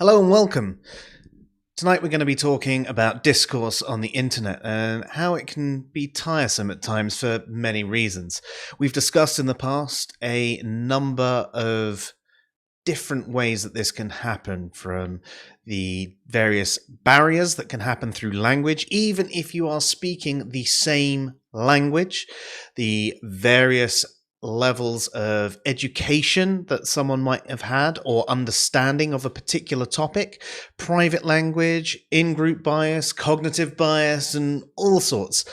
Hello and welcome. Tonight we're going to be talking about discourse on the internet and how it can be tiresome at times for many reasons. We've discussed in the past a number of different ways that this can happen, from the various barriers that can happen through language, even if you are speaking the same language, the various levels of education that someone might have had or understanding of a particular topic, private language, in-group bias, cognitive bias, and all sorts.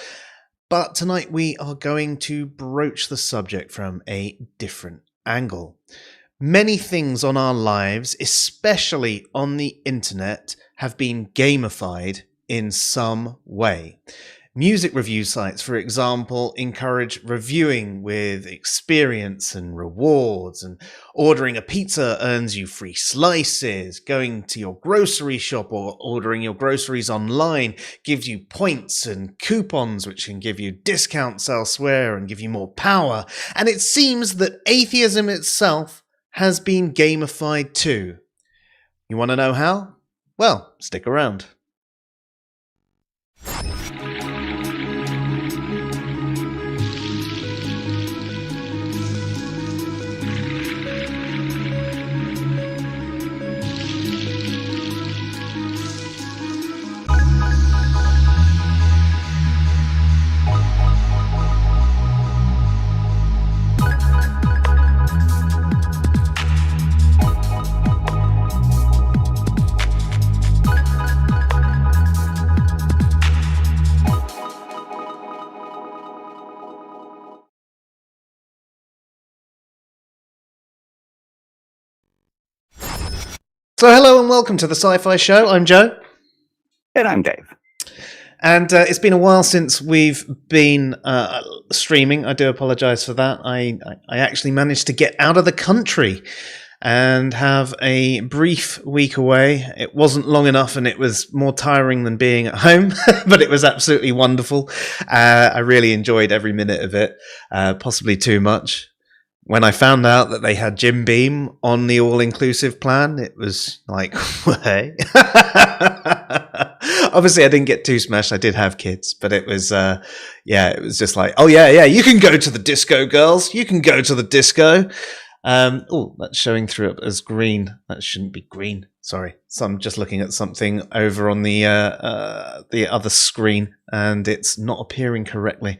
But tonight we are going to broach the subject from a different angle. Many things on our lives, especially on the internet, have been gamified in some way. Music review sites, for example, encourage reviewing with experience and rewards, and ordering a pizza earns you free slices. Going to your grocery shop or ordering your groceries online gives you points and coupons, which can give you discounts elsewhere and give you more power. And it seems that atheism itself has been gamified too. You want to know how? Well, stick around. So hello and welcome to the Sci-Fi Show. I'm Joe. And I'm Dave. And it's been a while since we've been streaming. I do apologise for that. I actually managed to get out of the country and have a brief week away. It wasn't long enough and it was more tiring than being at home, but it was absolutely wonderful. I really enjoyed every minute of it, possibly too much. When I found out that they had Jim Beam on the all-inclusive plan, it was like, hey. Obviously, I didn't get too smashed. I did have kids, but it was, it was just like, oh, yeah, you can go to the disco, girls. You can go to the disco. That's showing through up as green. That shouldn't be green. Sorry. So I'm just looking at something over on the other screen, and it's not appearing correctly.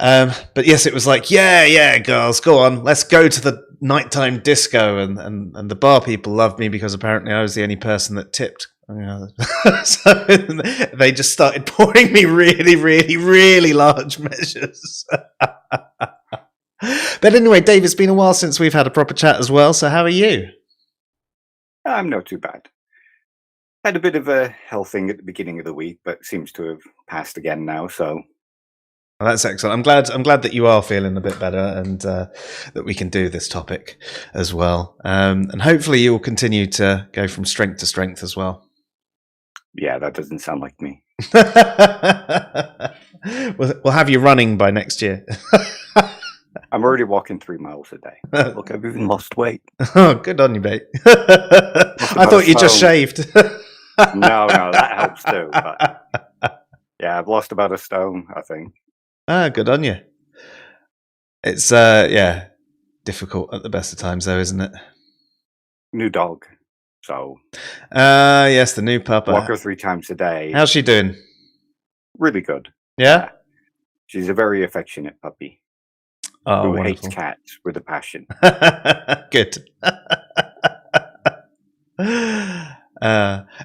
But yes, it was like, yeah, girls, go on, let's go to the nighttime disco, and the bar people loved me because apparently I was the only person that tipped. So they just started pouring me really, really, really large measures. But anyway, Dave, it's been a while since we've had a proper chat as well. So how are you? I'm not too bad. Had a bit of a health thing at the beginning of the week, but seems to have passed again now. So. Well, that's excellent. I'm glad that you are feeling a bit better, and that we can do this topic as well. And hopefully you will continue to go from strength to strength as well. Yeah, that doesn't sound like me. We'll have you running by next year. I'm already walking 3 miles a day. Look, I've even lost weight. Oh, good on you, mate. I thought you just shaved. No, that helps too. But yeah, I've lost about a stone, I think. Good on you. It's, difficult at the best of times, though, isn't it? New dog. So. Yes, the new pup. Walk her 3 times a day. How's she doing? Really good. Yeah? She's a very affectionate puppy. Oh, who wonderful. hates cats with a passion. Good.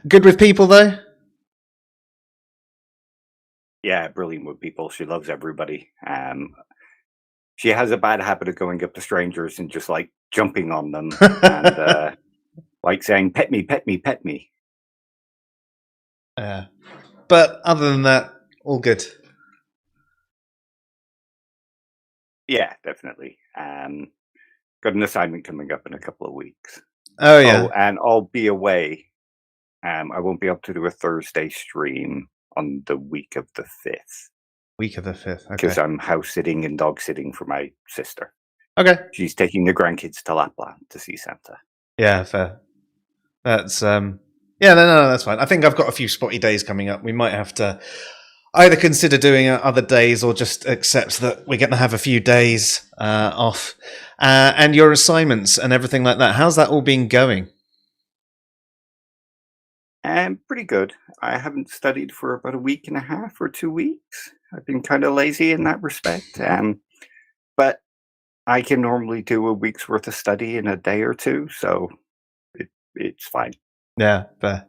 Good with people, though? Yeah, brilliant with people. She loves everybody. She has a bad habit of going up to strangers and just like jumping on them and like saying, "Pet me, pet me, pet me." But other than that, all good. Yeah, definitely. Got an assignment coming up in a couple of weeks. Oh yeah, and I'll be away. I won't be able to do a Thursday stream on the week of the 5th. Week of the 5th, okay. Because I'm house sitting and dog sitting for my sister. Okay. She's taking the grandkids to Lapland to see Santa. Yeah, fair. That's yeah, no, that's fine. I think I've got a few spotty days coming up. We might have to either consider doing other days or just accept that we're going to have a few days off. And your assignments and everything like that. How's that all been going? Pretty good. I haven't studied for about a week and a half or 2 weeks. I've been kind of lazy in that respect. But I can normally do a week's worth of study in a day or two, so it's fine. Yeah, fair.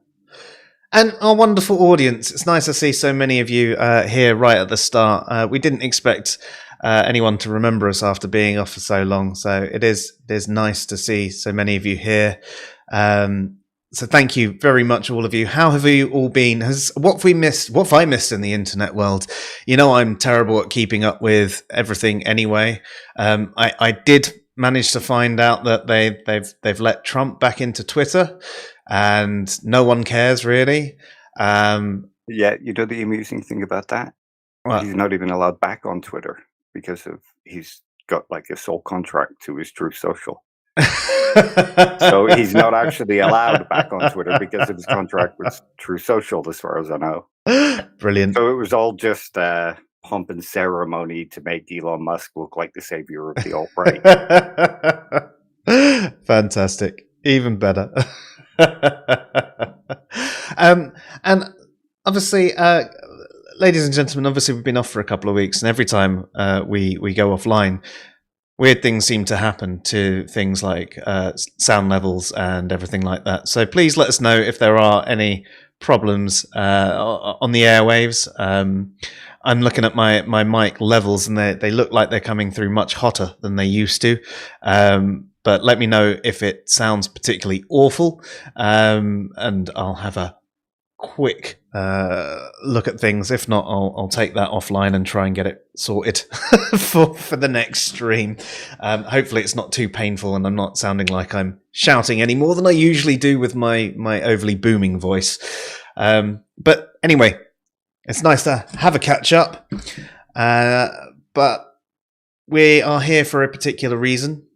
And our wonderful audience. It's nice to see so many of you here right at the start. We didn't expect anyone to remember us after being off for so long, so it is nice to see so many of you here. So thank you very much, all of you. How have you all been? What have I missed in the internet world? You know, I'm terrible at keeping up with everything anyway. I did manage to find out that they've let Trump back into Twitter, and no one cares really. Yeah, you know the amusing thing about that? Well, He's not even allowed back on Twitter because he's got like a sole contract to his True Social. So he's not actually allowed back on Twitter because of his contract with True Social, as far as I know. Brilliant. So it was all just pomp and ceremony to make Elon Musk look like the savior of the alt-right. Fantastic. Even better. And obviously, ladies and gentlemen, obviously we've been off for a couple of weeks, and every time we go offline, weird things seem to happen to things like sound levels and everything like that. So please let us know if there are any problems on the airwaves. I'm looking at my mic levels, and they look like they're coming through much hotter than they used to. But let me know if it sounds particularly awful, and I'll have a quick look at things. If not, I'll take that offline and try and get it sorted for the next stream. Hopefully it's not too painful and I'm not sounding like I'm shouting any more than I usually do with my overly booming voice. But anyway, it's nice to have a catch up. But we are here for a particular reason,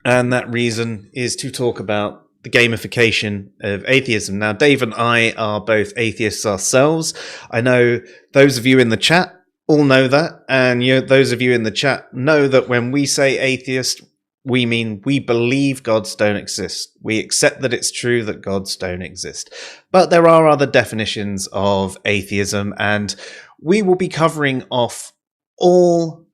and that reason is to talk about the gamification of atheism. Now, Dave and I are both atheists ourselves. I know those of you in the chat all know that, and those of you in the chat know that when we say atheist, we mean we believe gods don't exist. We accept that it's true that gods don't exist. But there are other definitions of atheism, and we will be covering off all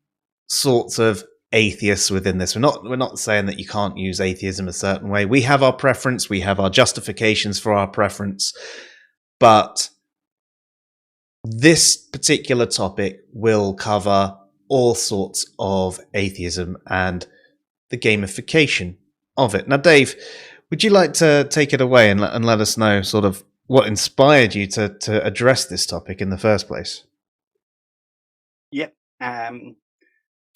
sorts of atheists within this. We're not saying that you can't use atheism a certain way. We have our preference, we have our justifications for our preference, but this particular topic will cover all sorts of atheism and the gamification of it. Now, Dave, would you like to take it away and let us know sort of what inspired you to address this topic in the first place? Yep.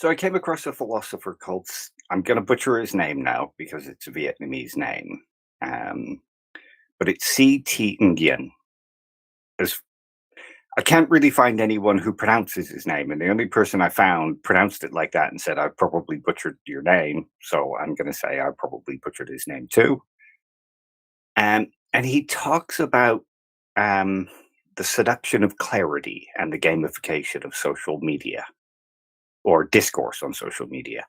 So I came across a philosopher called, I'm going to butcher his name now because it's a Vietnamese name, but it's C.T. Nguyen. I can't really find anyone who pronounces his name, and the only person I found pronounced it like that and said, I probably butchered your name, so I'm going to say I probably butchered his name too. And he talks about the seduction of clarity and the gamification of social media, or discourse on social media,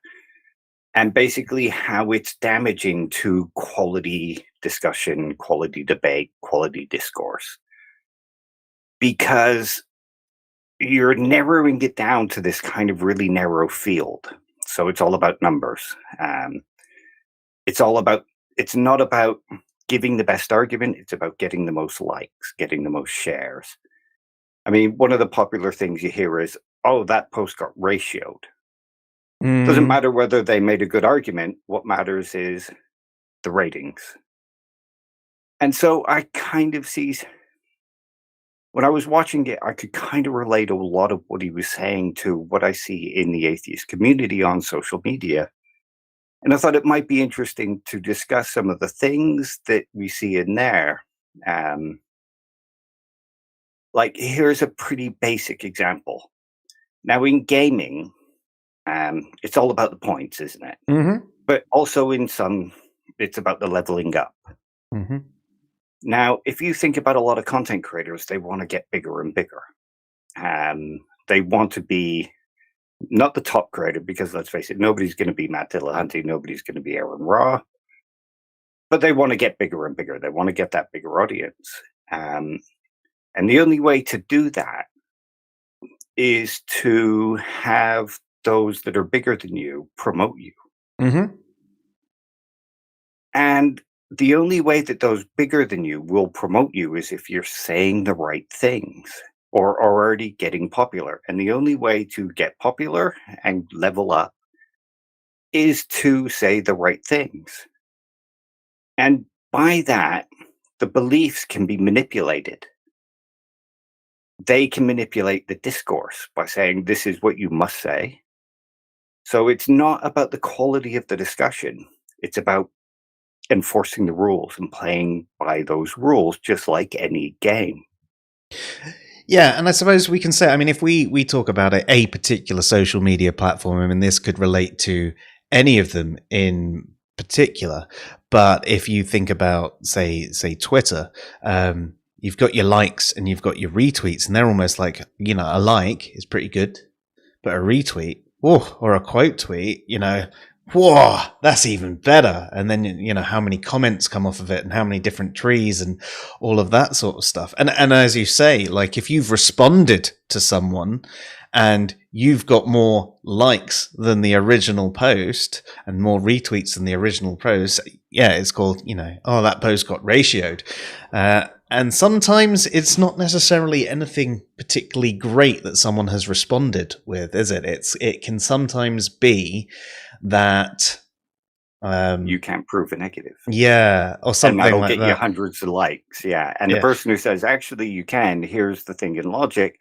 and basically how it's damaging to quality discussion, quality debate, quality discourse, because you're narrowing it down to this kind of really narrow field. So it's all about numbers. It's not about giving the best argument. It's about getting the most likes, getting the most shares. I mean, one of the popular things you hear is, oh, that post got ratioed. Doesn't matter whether they made a good argument. What matters is the ratings. And so I kind of when I was watching it, I could kind of relate a lot of what he was saying to what I see in the atheist community on social media. And I thought it might be interesting to discuss some of the things that we see in there. Like, here's a pretty basic example. Now, in gaming, it's all about the points, isn't it? Mm-hmm. But also in some, it's about the leveling up. Mm-hmm. Now, if you think about a lot of content creators, they want to get bigger and bigger. They want to be not the top creator, because let's face it, nobody's going to be Matt Dillahunty, nobody's going to be Aaron Raw, but they want to get bigger and bigger. They want to get that bigger audience. And the only way to do that is to have those that are bigger than you promote you. Mm-hmm. And the only way that those bigger than you will promote you is if you're saying the right things or already getting popular. And the only way to get popular and level up is to say the right things. And by that, the beliefs can be manipulated. They can manipulate the discourse by saying, this is what you must say. So it's not about the quality of the discussion. It's about enforcing the rules and playing by those rules, just like any game. Yeah, and I suppose we can say, I mean, if we talk about a particular social media platform, I mean, this could relate to any of them in particular. But if you think about, say Twitter, you've got your likes and you've got your retweets, and they're almost like, a like is pretty good, but a retweet, or a quote tweet, whoa, that's even better. And then, how many comments come off of it and how many different trees and all of that sort of stuff. And as you say, like if you've responded to someone and you've got more likes than the original post and more retweets than the original post, yeah, it's called, that post got ratioed. And sometimes it's not necessarily anything particularly great that someone has responded with, is it? It can sometimes be that you can't prove a negative. Yeah, or something and that'll like get that. you hundreds of likes. Yeah. And the person who says, actually, you can, here's the thing in logic,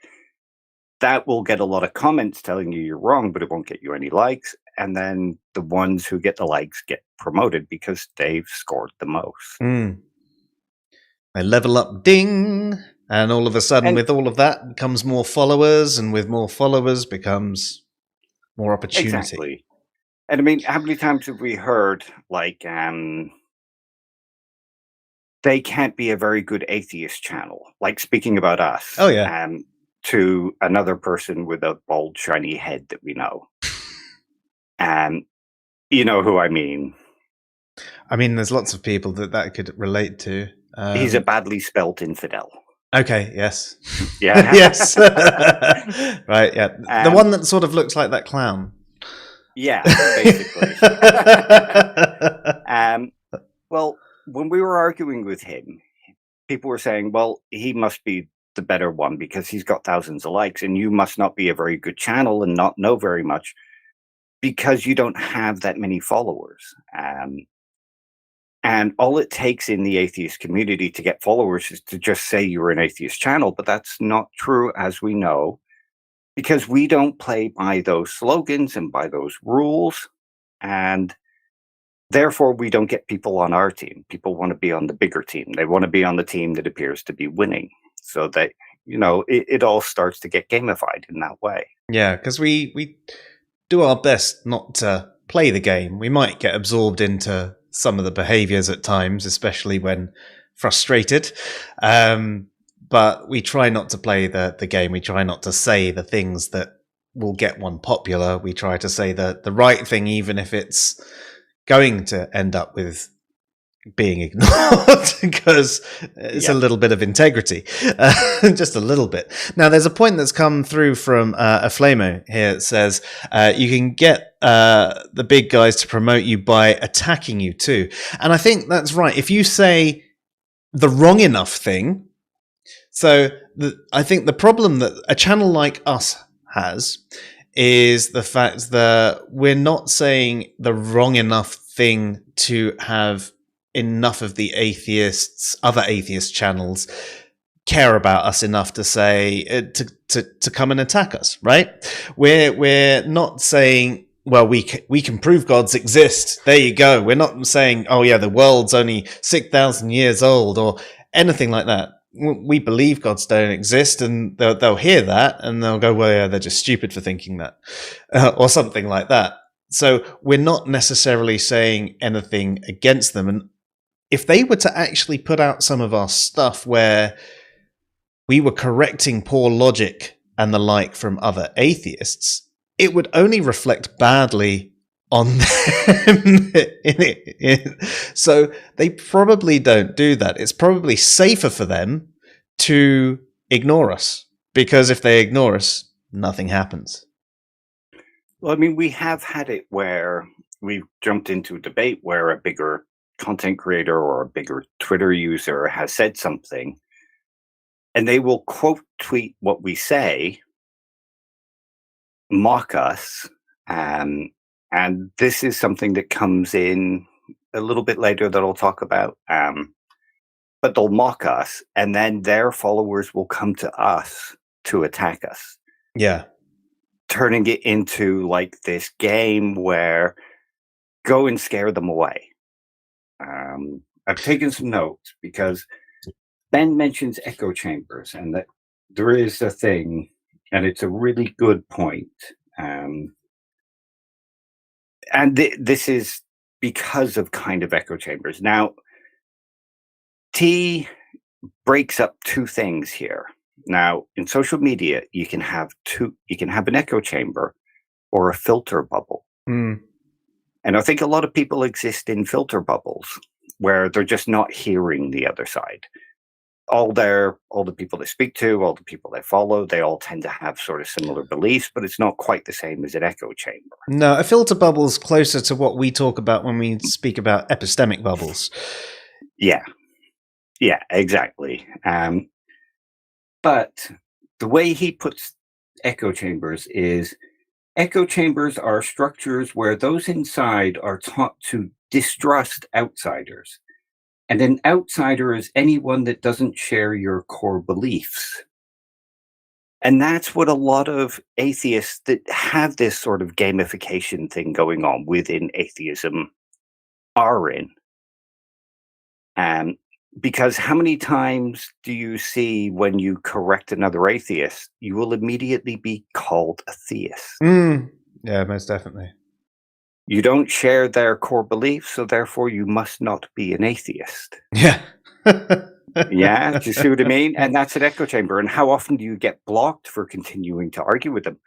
that will get a lot of comments telling you you're wrong, but it won't get you any likes. And then the ones who get the likes get promoted because they've scored the most. They level up, ding, and all of a sudden, with all of that comes more followers, and with more followers becomes more opportunity. Exactly. And I mean, how many times have we heard, like, they can't be a very good atheist channel, like speaking about us. Oh, yeah. To another person with a bald, shiny head that we know. You know who I mean. I mean, there's lots of people that could relate to. He's a badly spelt infidel. Okay, yes. Yeah. Yes. Right, yeah. The one that sort of looks like that clown. Yeah, basically. Well, when we were arguing with him, people were saying, well, he must be the better one because he's got thousands of likes, and you must not be a very good channel and not know very much because you don't have that many followers. And all it takes in the atheist community to get followers is to just say you're an atheist channel, but that's not true, as we know, because we don't play by those slogans and by those rules, and therefore we don't get people on our team. People want to be on the bigger team. They want to be on the team that appears to be winning, so that, it all starts to get gamified in that way. Yeah, because we do our best not to play the game. We might get absorbed into some of the behaviors at times, especially when frustrated. But we try not to play the game. We try not to say the things that will get one popular. We try to say the right thing, even if it's going to end up with being ignored, because it's a little bit of integrity, just a little bit. Now, there's a point that's come through from a Flamo here. It says you can get the big guys to promote you by attacking you too. And I think that's right. If you say the wrong enough thing, so I think the problem that a channel like us has is the fact that we're not saying the wrong enough thing to have enough of the other atheist channels care about us enough to say to come and attack us, right? We're not saying, well, we can prove gods exist. There you go. We're not saying, oh yeah, the world's only 6,000 years old or anything like that. We believe gods don't exist, and they'll hear that and they'll go, well, yeah, they're just stupid for thinking that, or something like that. So we're not necessarily saying anything against them. And if they were to actually put out some of our stuff where we were correcting poor logic and the like from other atheists, it would only reflect badly on them. So they probably don't do that. It's probably safer for them to ignore us, because if they ignore us, nothing happens. Well, I mean, we have had it where we've jumped into a debate where a bigger content creator or a bigger Twitter user has said something, and they will quote tweet what we say, mock us, and this is something that comes in a little bit later that I'll talk about. But they'll mock us, and then their followers will come to us to attack us. Yeah. Turning it into like this game where go and scare them away. I've taken some notes because Ben mentions echo chambers, and that there is a thing, and it's a really good point. And this is because of kind of echo chambers. Now, T breaks up two things here. Now, in social media, you can have an echo chamber or a filter bubble. Mm. And I think a lot of people exist in filter bubbles where they're just not hearing the other side. All the people they speak to, all the people they follow, they all tend to have sort of similar beliefs, but it's not quite the same as an echo chamber. No, a filter bubble is closer to what we talk about when we speak about epistemic bubbles. Yeah, exactly. But the way he puts echo chambers is echo chambers are structures where those inside are taught to distrust outsiders. And an outsider is anyone that doesn't share your core beliefs. And that's what a lot of atheists that have this sort of gamification thing going on within atheism are in. Because how many times do you see when you correct another atheist, you will immediately be called a theist? Yeah, most definitely. You don't share their core beliefs, so therefore you must not be an atheist. Yeah. Yeah, do you see what I mean? And that's an echo chamber. And how often do you get blocked for continuing to argue with them?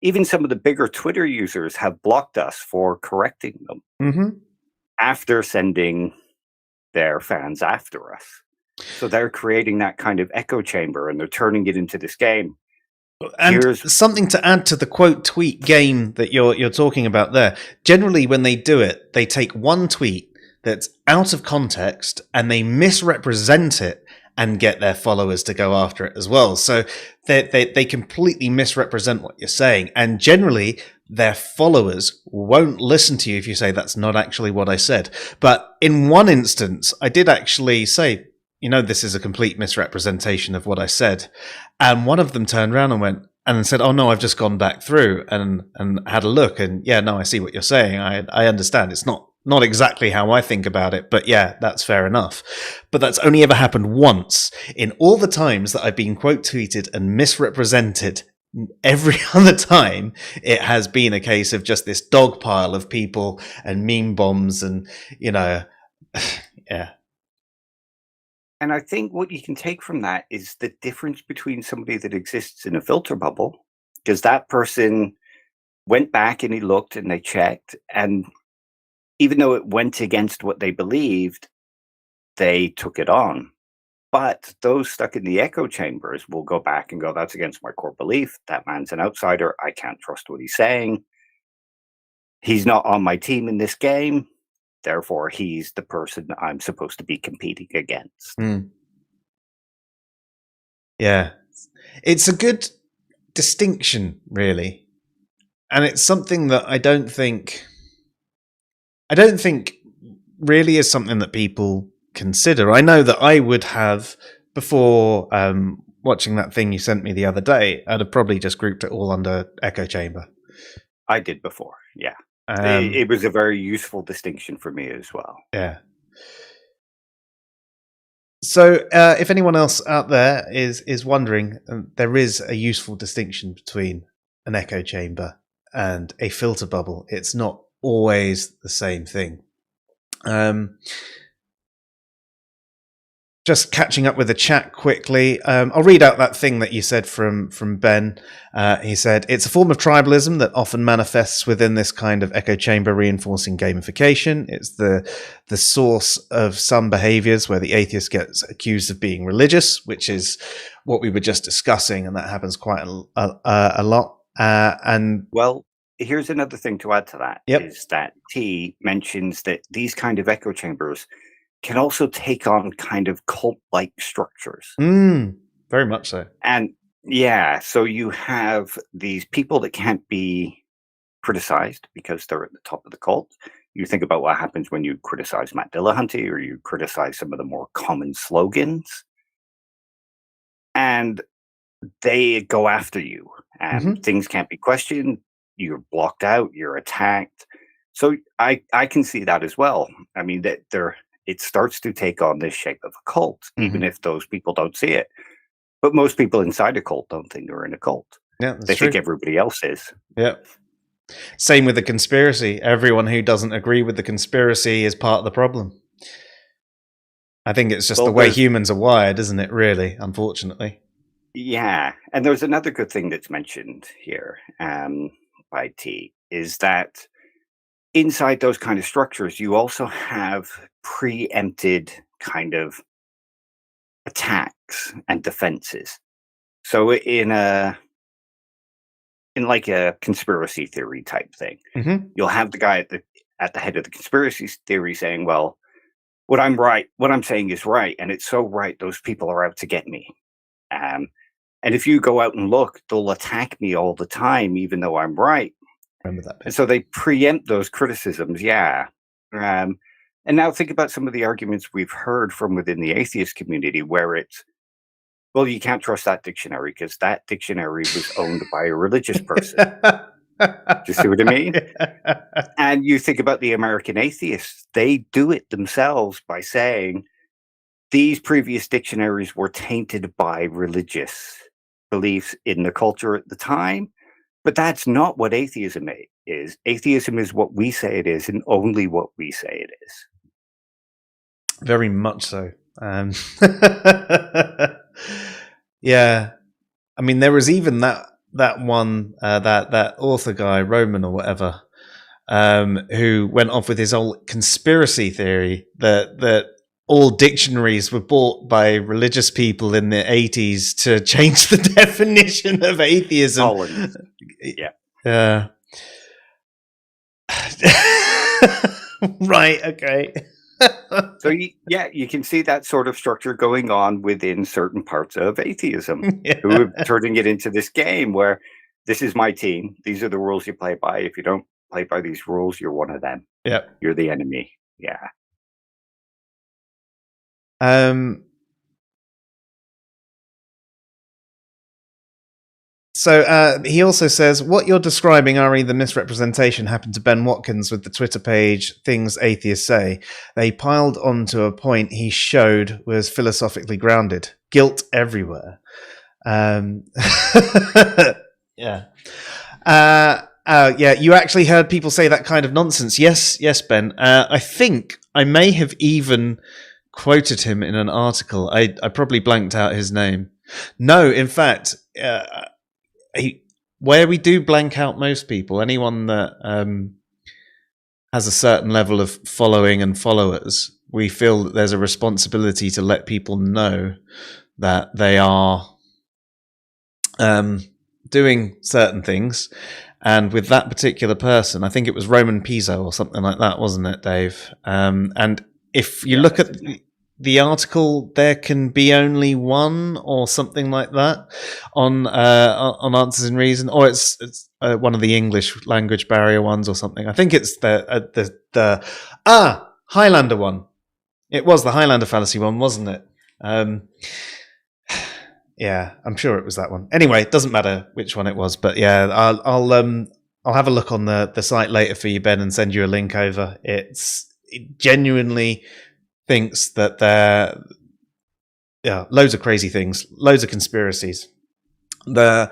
Even some of the bigger Twitter users have blocked us for correcting them after sending their fans after us. So they're creating that kind of echo chamber, and they're turning it into this game. And something to add to the quote tweet game that you're talking about there. Generally, when they do it, they take one tweet that's out of context and they misrepresent it and get their followers to go after it as well. So they completely misrepresent what you're saying. And generally, their followers won't listen to you if you say that's not actually what I said. But in one instance, I did actually say, this is a complete misrepresentation of what I said. And one of them turned around and said, oh no, I've just gone back through and had a look. And yeah, no, I see what you're saying. I understand. It's not exactly how I think about it, but yeah, that's fair enough. But that's only ever happened once in all the times that I've been quote tweeted and misrepresented. Every other time, it has been a case of just this dog pile of people and meme bombs and, yeah. And I think what you can take from that is the difference between somebody that exists in a filter bubble, because that person went back and he looked and they checked, and even though it went against what they believed, they took it on. But those stuck in the echo chambers will go back and go, that's against my core belief. That man's an outsider. I can't trust what he's saying. He's not on my team in this game. Therefore, he's the person I'm supposed to be competing against. Yeah. It's a good distinction, really. And it's something that I don't think really is something that people consider. I know that I would have, before watching that thing you sent me the other day, I'd have probably just grouped it all under echo chamber. I did before, yeah. It was a very useful distinction for me as well. Yeah. So if anyone else out there is wondering, there is a useful distinction between an echo chamber and a filter bubble. It's not always the same thing. just catching up with the chat quickly. I'll read out that thing that you said from Ben. He said, it's a form of tribalism that often manifests within this kind of echo chamber reinforcing gamification. It's the source of some behaviors where the atheist gets accused of being religious, which is what we were just discussing, and that happens quite a lot. Well, here's another thing to add to that, is that T mentions that these kind of echo chambers can also take on kind of cult-like structures. Very much so. And yeah, so you have these people that can't be criticized because they're at the top of the cult. You think about what happens when you criticize Matt Dillahunty or you criticize some of the more common slogans. And they go after you. And things can't be questioned. You're blocked out. You're attacked. So I can see that as well. I mean, that it starts to take on this shape of a cult, even if those people don't see it. But most people inside a cult don't think they're in a cult. Yeah, that's they true. think everybody else is. Yeah. Same with the conspiracy. Everyone who doesn't agree with the conspiracy is part of the problem. I think it's just the way humans are wired, isn't it, really, unfortunately? Yeah. And there's another good thing that's mentioned here by T, is that inside those kind of structures, you also have preempted kind of attacks and defenses. So in like a conspiracy theory type thing, you'll have the guy at the head of the conspiracy theory saying, well, what I'm saying is right, and it's so right, those people are out to get me. And if you go out and look, they'll attack me all the time, even though I'm right. Remember that bit. And so they preempt those criticisms, yeah. And now think about some of the arguments we've heard from within the atheist community where it's, well, you can't trust that dictionary because that dictionary was owned by a religious person. Do you see what I mean? And you think about the American atheists, they do it themselves by saying these previous dictionaries were tainted by religious beliefs in the culture at the time. But that's not what atheism is. Atheism is what we say it is and only what we say it is. Very much so. Yeah. I mean, there was even that one, that author guy, Roman or whatever, who went off with his old conspiracy theory that all dictionaries were bought by religious people in the 80s to change the definition of atheism. Yeah. Right, okay. So, you can see that sort of structure going on within certain parts of atheism, who are turning it into this game where this is my team. These are the rules you play by. If you don't play by these rules, you're one of them. Yeah. You're the enemy. Yeah. So he also says, what you're describing, Ari, the misrepresentation happened to Ben Watkins with the Twitter page Things Atheists Say. They piled onto a point he showed was philosophically grounded. Guilt everywhere. Yeah. Yeah, you actually heard people say that kind of nonsense. Yes, Ben. I think I may have even quoted him in an article. I probably blanked out his name. No, in fact, where we do blank out most people, anyone that has a certain level of following and followers, we feel that there's a responsibility to let people know that they are doing certain things. And with that particular person, I think it was Roman Piso or something like that, wasn't it, Dave? And if you look at the article, there can be only one or something like that on Answers in Reason, or it's one of the English language barrier ones or something. I think it's the Highlander one. It was the Highlander fallacy one, wasn't it? Yeah, I'm sure it was that one. Anyway, it doesn't matter which one it was, but yeah, I'll have a look on the site later for you, Ben, and send you a link over. It genuinely thinks that there, loads of crazy things, loads of conspiracies. And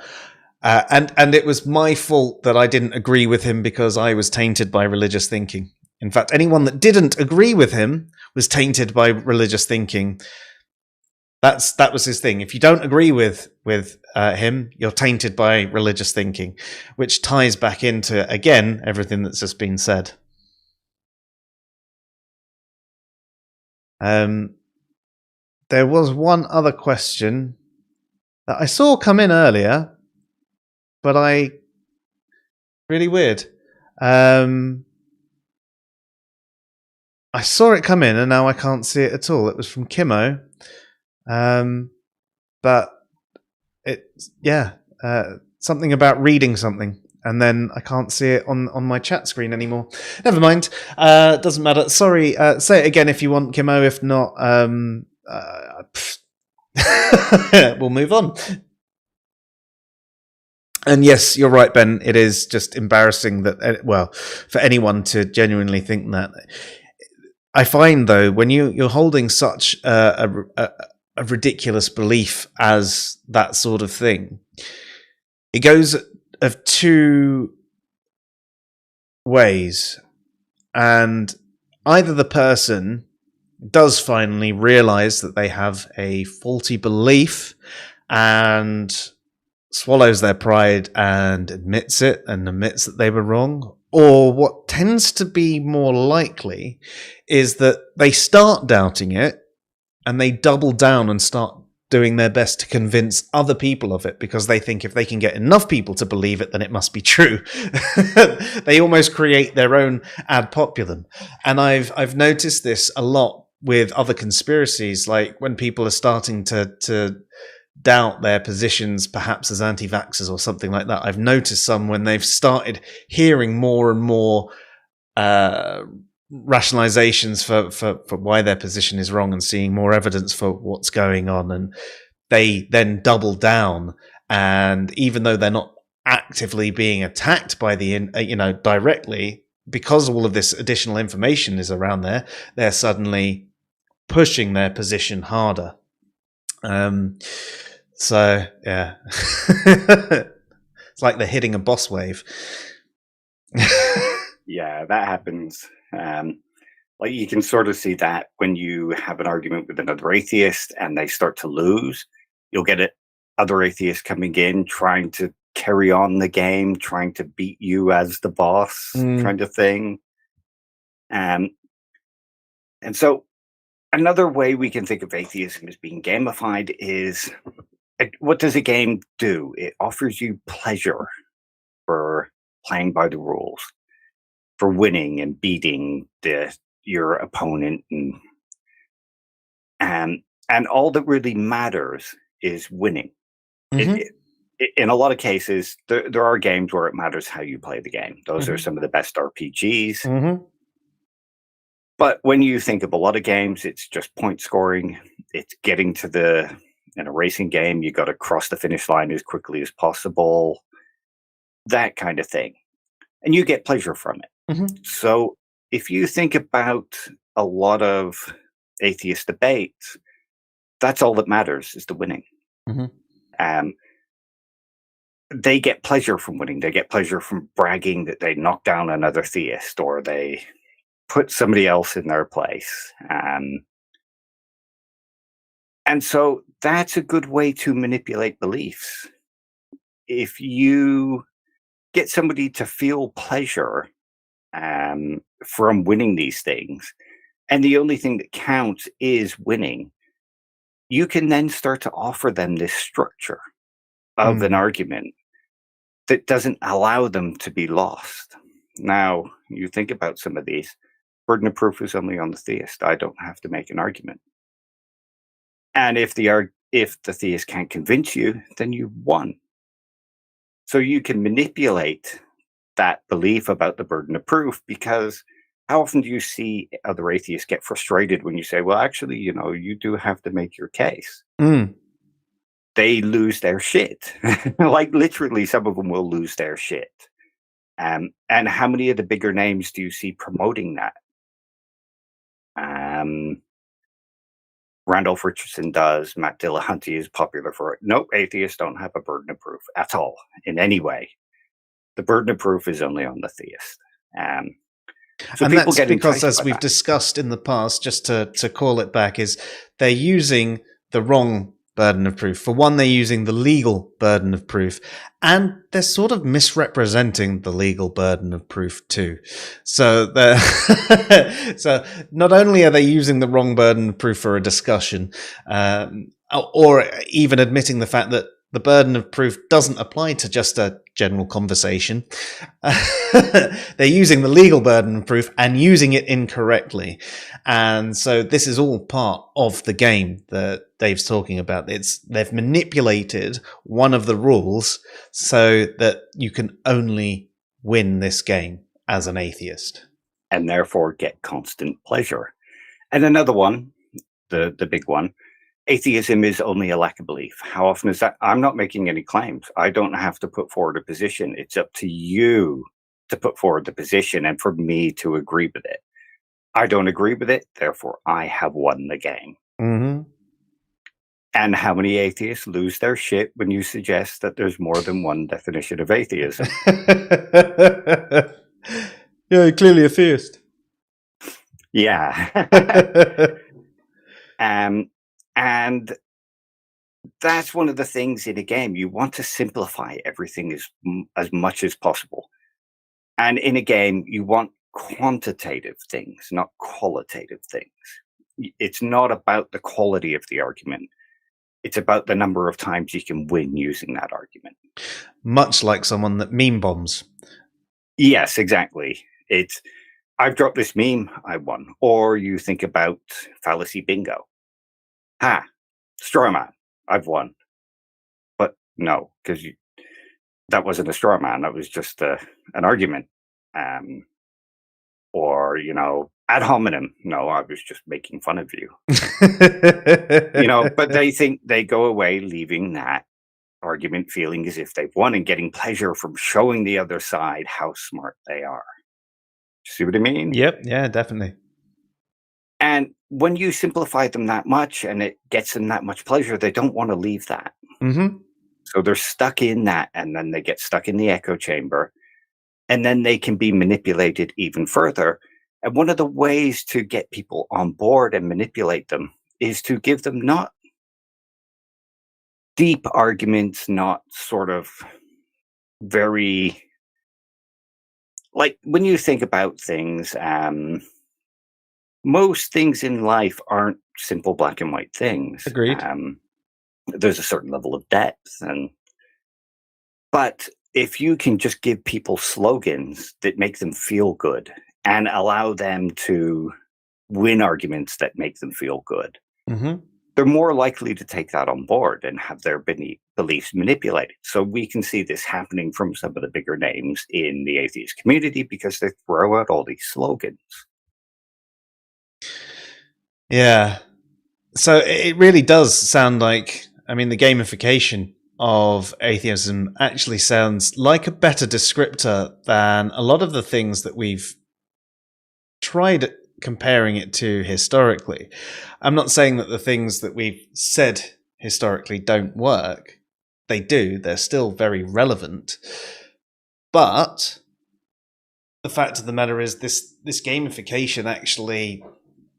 it was my fault that I didn't agree with him because I was tainted by religious thinking. In fact, anyone that didn't agree with him was tainted by religious thinking. That was his thing. If you don't agree with him, you're tainted by religious thinking, which ties back into, again, everything that's just been said. There was one other question that I saw come in earlier, but really weird. I saw it come in and now I can't see it at all. It was from Kimmo. But something about reading something, and then I can't see it on my chat screen anymore. Never mind. Doesn't matter. Sorry. Say it again if you want, Kimmo. If not, we'll move on. And yes, you're right, Ben. It is just embarrassing that, for anyone to genuinely think that. I find, though, when you're holding such a ridiculous belief as that sort of thing, it goes of two ways. And either the person does finally realize that they have a faulty belief and swallows their pride and admits it and admits that they were wrong, or what tends to be more likely is that they start doubting it and they double down and start doing their best to convince other people of it, because they think if they can get enough people to believe it, then it must be true. They almost create their own ad populum. And I've noticed this a lot with other conspiracies, like when people are starting to doubt their positions, perhaps as anti-vaxxers or something like that. I've noticed some when they've started hearing more and more rationalizations for why their position is wrong and seeing more evidence for what's going on, and they then double down. And even though they're not actively being attacked by the directly, because all of this additional information is around there, they're suddenly pushing their position harder. So yeah, it's like they're hitting a boss wave. Yeah, that happens. Like you can sort of see that when you have an argument with another atheist and they start to lose, you'll get other atheists coming in trying to carry on the game, trying to beat you as the boss, kind of thing. And so another way we can think of atheism as being gamified is, what does a game do? It offers you pleasure for playing by the rules, for winning and beating your opponent, and all that really matters is winning. Mm-hmm. In a lot of cases, there are games where it matters how you play the game. Those are some of the best RPGs. Mm-hmm. But when you think of a lot of games, it's just point scoring. It's getting to in a racing game, you got to cross the finish line as quickly as possible, that kind of thing. And you get pleasure from it. Mm-hmm. So if you think about a lot of atheist debates, that's all that matters is the winning. Mm-hmm. They get pleasure from winning. They get pleasure from bragging that they knocked down another theist or they put somebody else in their place. And so that's a good way to manipulate beliefs. If you get somebody to feel pleasure from winning these things, and the only thing that counts is winning, you can then start to offer them this structure of an argument that doesn't allow them to be lost. Now, you think about some of these, burden of proof is only on the theist. I don't have to make an argument. And if the theist can't convince you, then you've won. So you can manipulate that belief about the burden of proof, because how often do you see other atheists get frustrated when you say, well, actually, you do have to make your case? They lose their shit. Like literally, some of them will lose their shit. And how many of the bigger names do you see promoting that? Randolph Richardson does. Matt Dillahunty is popular for it. Nope, atheists don't have a burden of proof at all, in any way. The burden of proof is only on the theist. So and people that's get because, enticed as by we've that. discussed in the past, just to call it back, is they're using the wrong burden of proof. For one, they're using the legal burden of proof, and they're sort of misrepresenting the legal burden of proof too. So so not only are they using the wrong burden of proof for a discussion, or even admitting the fact that the burden of proof doesn't apply to just a general conversation. They're using the legal burden of proof and using it incorrectly. And so this is all part of the game that Dave's talking about. They've manipulated one of the rules so that you can only win this game as an atheist. And therefore get constant pleasure. And another one, the big one, atheism is only a lack of belief. How often is that? I'm not making any claims. I don't have to put forward a position. It's up to you to put forward the position and for me to agree with it. I don't agree with it, therefore I have won the game. Mm-hmm. And how many atheists lose their shit when you suggest that there's more than one definition of atheism? Yeah, clearly a theist. Yeah. And that's one of the things in a game. You want to simplify everything as much as possible. And in a game, you want quantitative things, not qualitative things. It's not about the quality of the argument. It's about the number of times you can win using that argument. Much like someone that meme bombs. Yes, exactly. I've dropped this meme, I won. Or you think about fallacy bingo. Ha, straw man, I've won. But no, because that wasn't a straw man. That was just an argument. Or, ad hominem. No, I was just making fun of you. But they think they go away leaving that argument feeling as if they've won and getting pleasure from showing the other side how smart they are. See what I mean? Yep. Yeah, definitely. And when you simplify them that much and it gets them that much pleasure, they don't want to leave that. Mm-hmm. So they're stuck in that, and then they get stuck in the echo chamber, and then they can be manipulated even further. And one of the ways to get people on board and manipulate them is to give them not deep arguments, not sort of very, like when you think about things, most things in life aren't simple black and white things. Agreed. There's a certain level of depth, but if you can just give people slogans that make them feel good and allow them to win arguments that make them feel good, mm-hmm. they're more likely to take that on board and have their beliefs manipulated. So we can see this happening from some of the bigger names in the atheist community because they throw out all these slogans. Yeah. So it really does sound like, the gamification of atheism actually sounds like a better descriptor than a lot of the things that we've tried comparing it to historically. I'm not saying that the things that we've said historically don't work. They do. They're still very relevant. But the fact of the matter is this gamification actually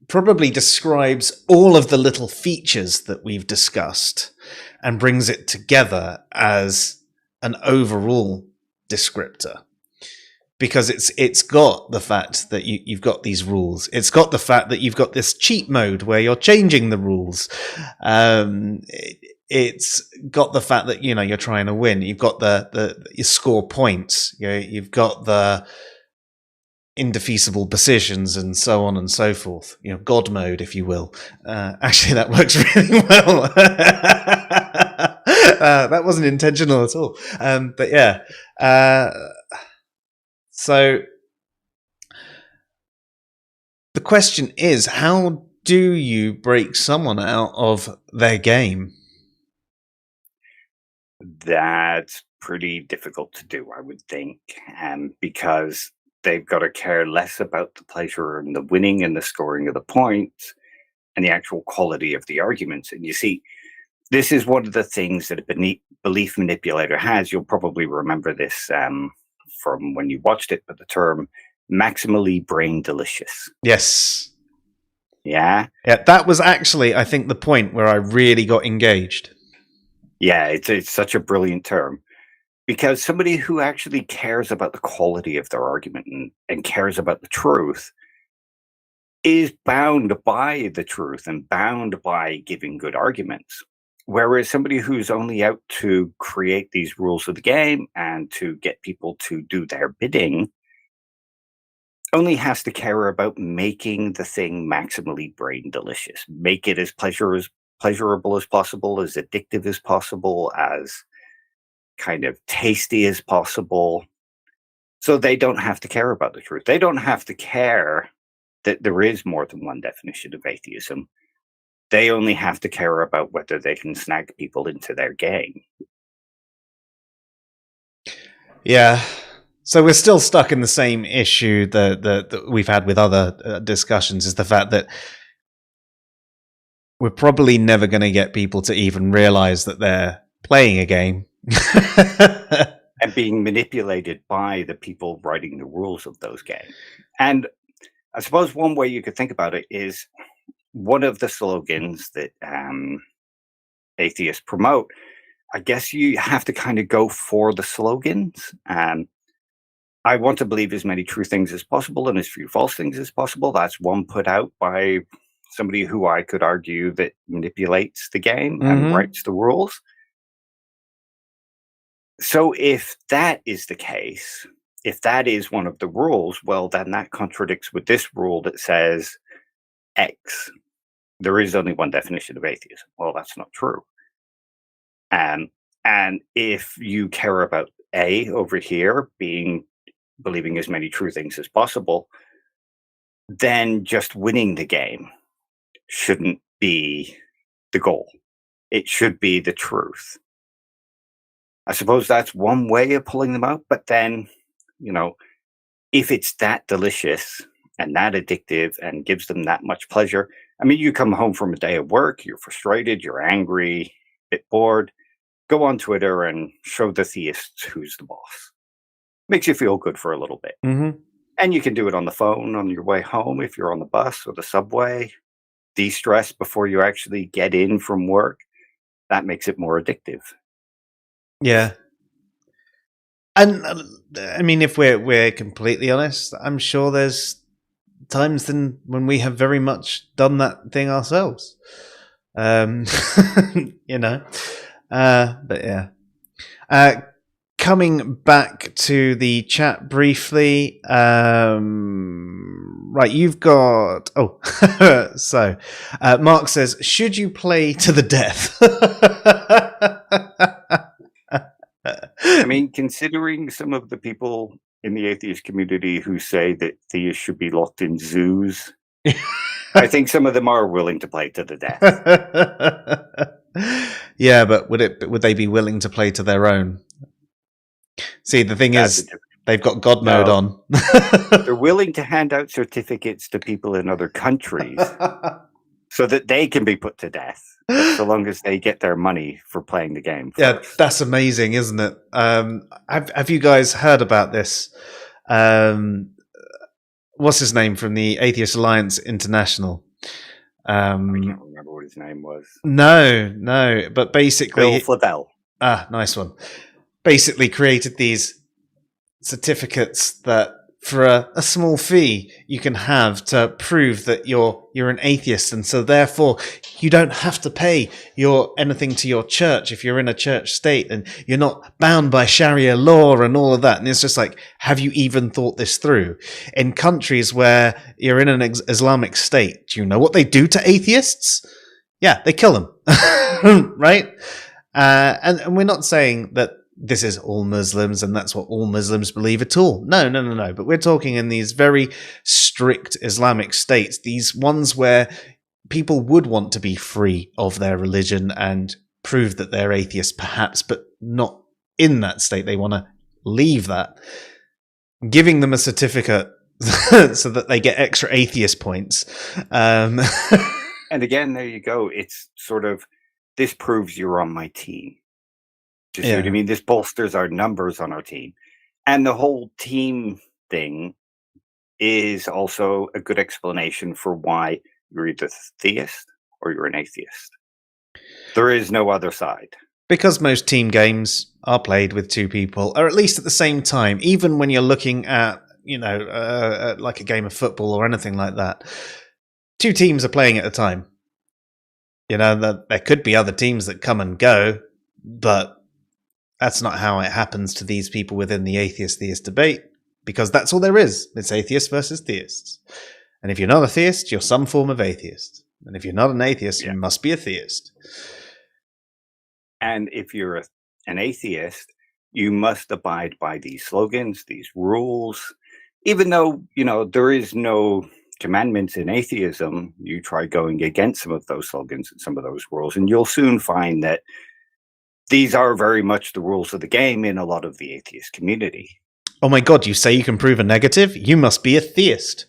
probably describes all of the little features that we've discussed and brings it together as an overall descriptor. Because it's got the fact that you've got these rules. It's got the fact that you've got this cheat mode where you're changing the rules. It's got the fact that you're trying to win. You've got you score points. You've got the indefeasible decisions and so on and so forth. God mode, if you will. Actually, that works really well. That wasn't intentional at all. But yeah. So the question is, how do you break someone out of their game? That's pretty difficult to do, I would think, because they've got to care less about the pleasure and the winning and the scoring of the points and the actual quality of the arguments. And you see, this is one of the things that a belief manipulator has. You'll probably remember this from when you watched it, but the term maximally brain delicious. Yes. Yeah. Yeah, that was actually, I think, the point where I really got engaged. Yeah, it's such a brilliant term. Because somebody who actually cares about the quality of their argument and cares about the truth is bound by the truth and bound by giving good arguments. Whereas somebody who's only out to create these rules of the game and to get people to do their bidding only has to care about making the thing maximally brain delicious, make it as pleasurable as possible, as addictive as possible, as kind of tasty as possible. So they don't have to care about the truth. They don't have to care that there is more than one definition of atheism. They only have to care about whether they can snag people into their game. Yeah. So we're still stuck in the same issue that we've had with other discussions, is the fact that we're probably never going to get people to even realize that they're playing a game. And being manipulated by the people writing the rules of those games. And I suppose one way you could think about it is one of the slogans that atheists promote. I guess you have to kind of go for the slogans. I want to believe as many true things as possible and as few false things as possible. That's one put out by somebody who I could argue that manipulates the game and writes the rules. So if that is the case, if that is one of the rules, well, then that contradicts with this rule that says X. There is only one definition of atheism. Well, that's not true. And if you care about A over here believing as many true things as possible, then just winning the game shouldn't be the goal. It should be the truth. I suppose that's one way of pulling them out. But then, if it's that delicious and that addictive and gives them that much pleasure, I mean, you come home from a day of work, you're frustrated, you're angry, a bit bored, go on Twitter and show the theists who's the boss. Makes you feel good for a little bit. And you can do it on the phone on your way home if you're on the bus or the subway. De-stress before you actually get in from work. That makes it more addictive. Yeah. And I mean, if we're completely honest, I'm sure there's times when we have very much done that thing ourselves. But yeah. Coming back to the chat briefly, right, you've got... so Mark says, should you play to the death? I mean, considering some of the people in the atheist community who say that theists should be locked in zoos, I think some of them are willing to play to the death. Yeah, but would they be willing to play to their own? See, the thing is, they've got God mode on. They're willing to hand out certificates to people in other countries so that they can be put to death, so long as they get their money for playing the game first. Yeah, that's amazing, isn't it? Have you guys heard about this? What's his name from the Atheist Alliance International? I can't remember what his name was. No, but basically... Bill Flavell. Nice one. Basically created these certificates that for a small fee you can have to prove that you're an atheist, and so therefore you don't have to pay anything to your church if you're in a church state, and you're not bound by Sharia law and all of that. And it's just like, have you even thought this through? In countries where you're in an Islamic state, do you know what they do to atheists? Yeah, they kill them. Right? And we're not saying that this is all Muslims and that's what all Muslims believe at all. No. But we're talking in these very strict Islamic states, these ones where people would want to be free of their religion and prove that they're atheists, perhaps, but not in that state. They want to leave that. Giving them a certificate so that they get extra atheist points. And again, there you go. It's sort of, this proves you're on my team. Do you see what I mean? This bolsters our numbers on our team. And the whole team thing is also a good explanation for why You're either theist or you're an atheist. There is no other side. Because most team games are played with two people, or at least at the same time, even when you're looking at, like a game of football or anything like that, two teams are playing at a time. There could be other teams that come and go, but that's not how it happens to these people within the atheist-theist debate, because that's all there is. It's atheists versus theists. And if you're not a theist, you're some form of atheist. And if you're not an atheist, you must be a theist. And if you're an atheist, you must abide by these slogans, these rules. Even though, there is no commandments in atheism, you try going against some of those slogans and some of those rules, and you'll soon find that these are very much the rules of the game in a lot of the atheist community. Oh my God, you say you can prove a negative? You must be a theist.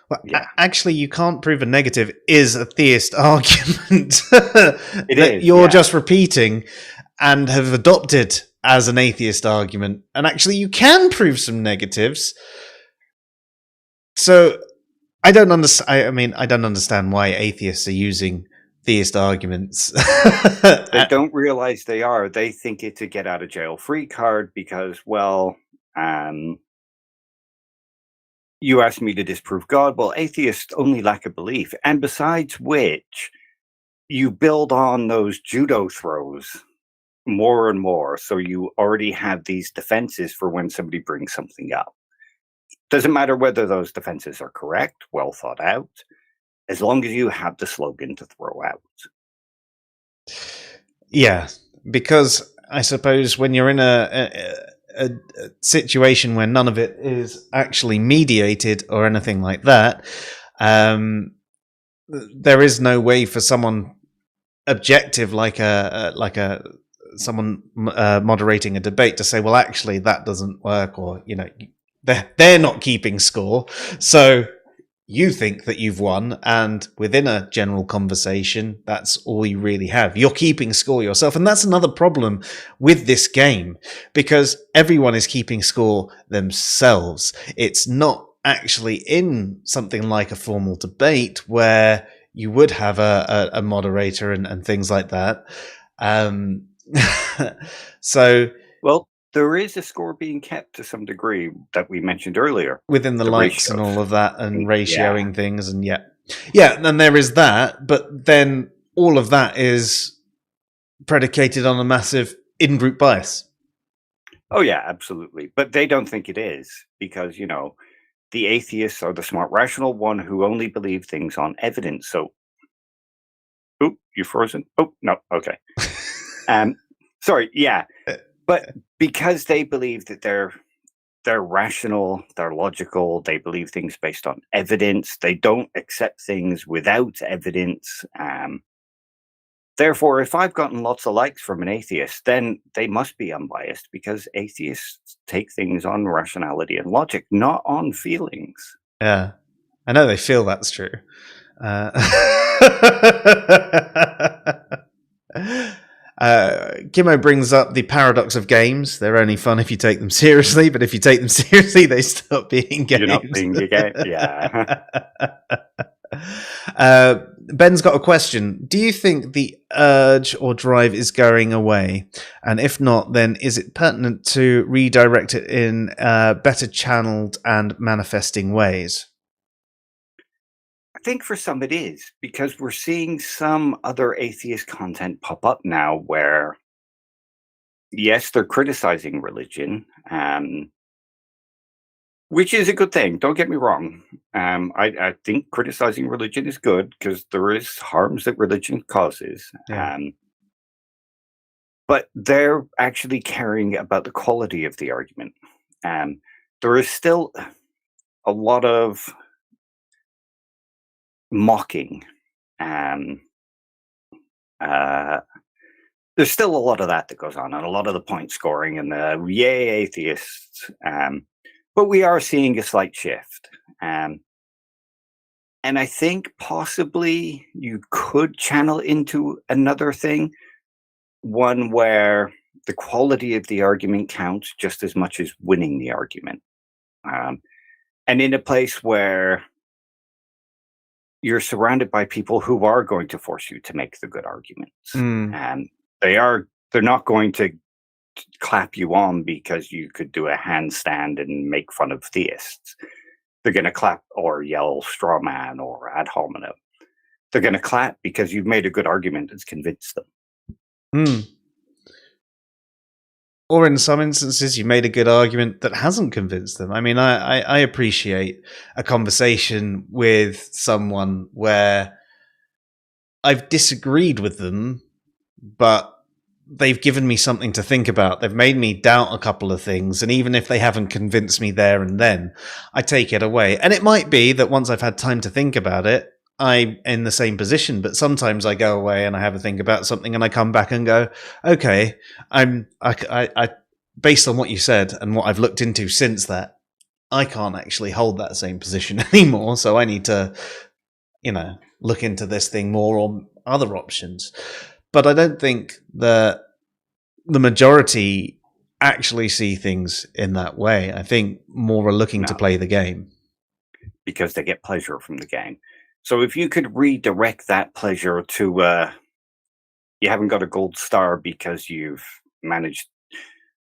Well, actually, you can't prove a negative is a theist argument that you're just repeating and have adopted as an atheist argument. And actually, you can prove some negatives. So I don't understand. I don't understand why atheists are using theist arguments. They don't realize they are. They think it's a get out of jail free card because, you asked me to disprove God. Well, atheists only lack a belief. And besides which, you build on those judo throws more and more. So you already have these defenses for when somebody brings something up. Doesn't matter whether those defenses are correct, well thought out, as long as you have the slogan to throw out. Yeah, because I suppose when you're in a situation where none of it is actually mediated or anything like that, there is no way for someone objective, like someone moderating a debate, to say, well, actually that doesn't work, or they're not keeping score, so you think that you've won, and within a general conversation, that's all you really have. You're keeping score yourself, and that's another problem with this game, because everyone is keeping score themselves. It's not actually in something like a formal debate where you would have a moderator and things like that. So... Well, there is a score being kept to some degree that we mentioned earlier. Within the likes ratios and all of that, and ratioing things, and then there is that, but then all of that is predicated on a massive in-group bias. Oh yeah, absolutely. But they don't think it is, because, the atheists are the smart, rational one who only believe things on evidence. So, oop, you frozen? Oh, no, okay. Sorry, yeah. But because they believe that they're rational, they're logical, they believe things based on evidence, they don't accept things without evidence. Therefore, if I've gotten lots of likes from an atheist, then they must be unbiased, because atheists take things on rationality and logic, not on feelings. Yeah, I know they feel that's true. Gimmo brings up the paradox of games. They're only fun if you take them seriously, but if you take them seriously, they stop being games. You're not being a game, yeah. Ben's got a question. Do you think the urge or drive is going away? And if not, then is it pertinent to redirect it in better channeled and manifesting ways? I think for some it is, because we're seeing some other atheist content pop up now where, yes, they're criticizing religion, which is a good thing. Don't get me wrong. I think criticizing religion is good, because there is harms that religion causes. Yeah. But they're actually caring about the quality of the argument. There is still a lot of mocking. There's still a lot of that goes on, and a lot of the point scoring and the yay atheists. But we are seeing a slight shift. And I think possibly you could channel into another thing, one where the quality of the argument counts just as much as winning the argument. And in a place where you're surrounded by people who are going to force you to make the good arguments. Mm. And they're not going to clap you on because you could do a handstand and make fun of theists. They're going to clap or yell straw man or ad hominem. They're going to clap because you've made a good argument that's convinced them. Mm. Or in some instances, you made a good argument that hasn't convinced them. I mean, I appreciate a conversation with someone where I've disagreed with them, but they've given me something to think about. They've made me doubt a couple of things. And even if they haven't convinced me there and then, I take it away. And it might be that once I've had time to think about it, I'm in the same position. But sometimes I go away and I have a think about something and I come back and go, okay, I based on what you said and what I've looked into since that, I can't actually hold that same position anymore. So I need to, look into this thing more or other options. But I don't think that the majority actually see things in that way. I think more are looking to play the game. Because they get pleasure from the game. So if you could redirect that pleasure to, you haven't got a gold star because you've managed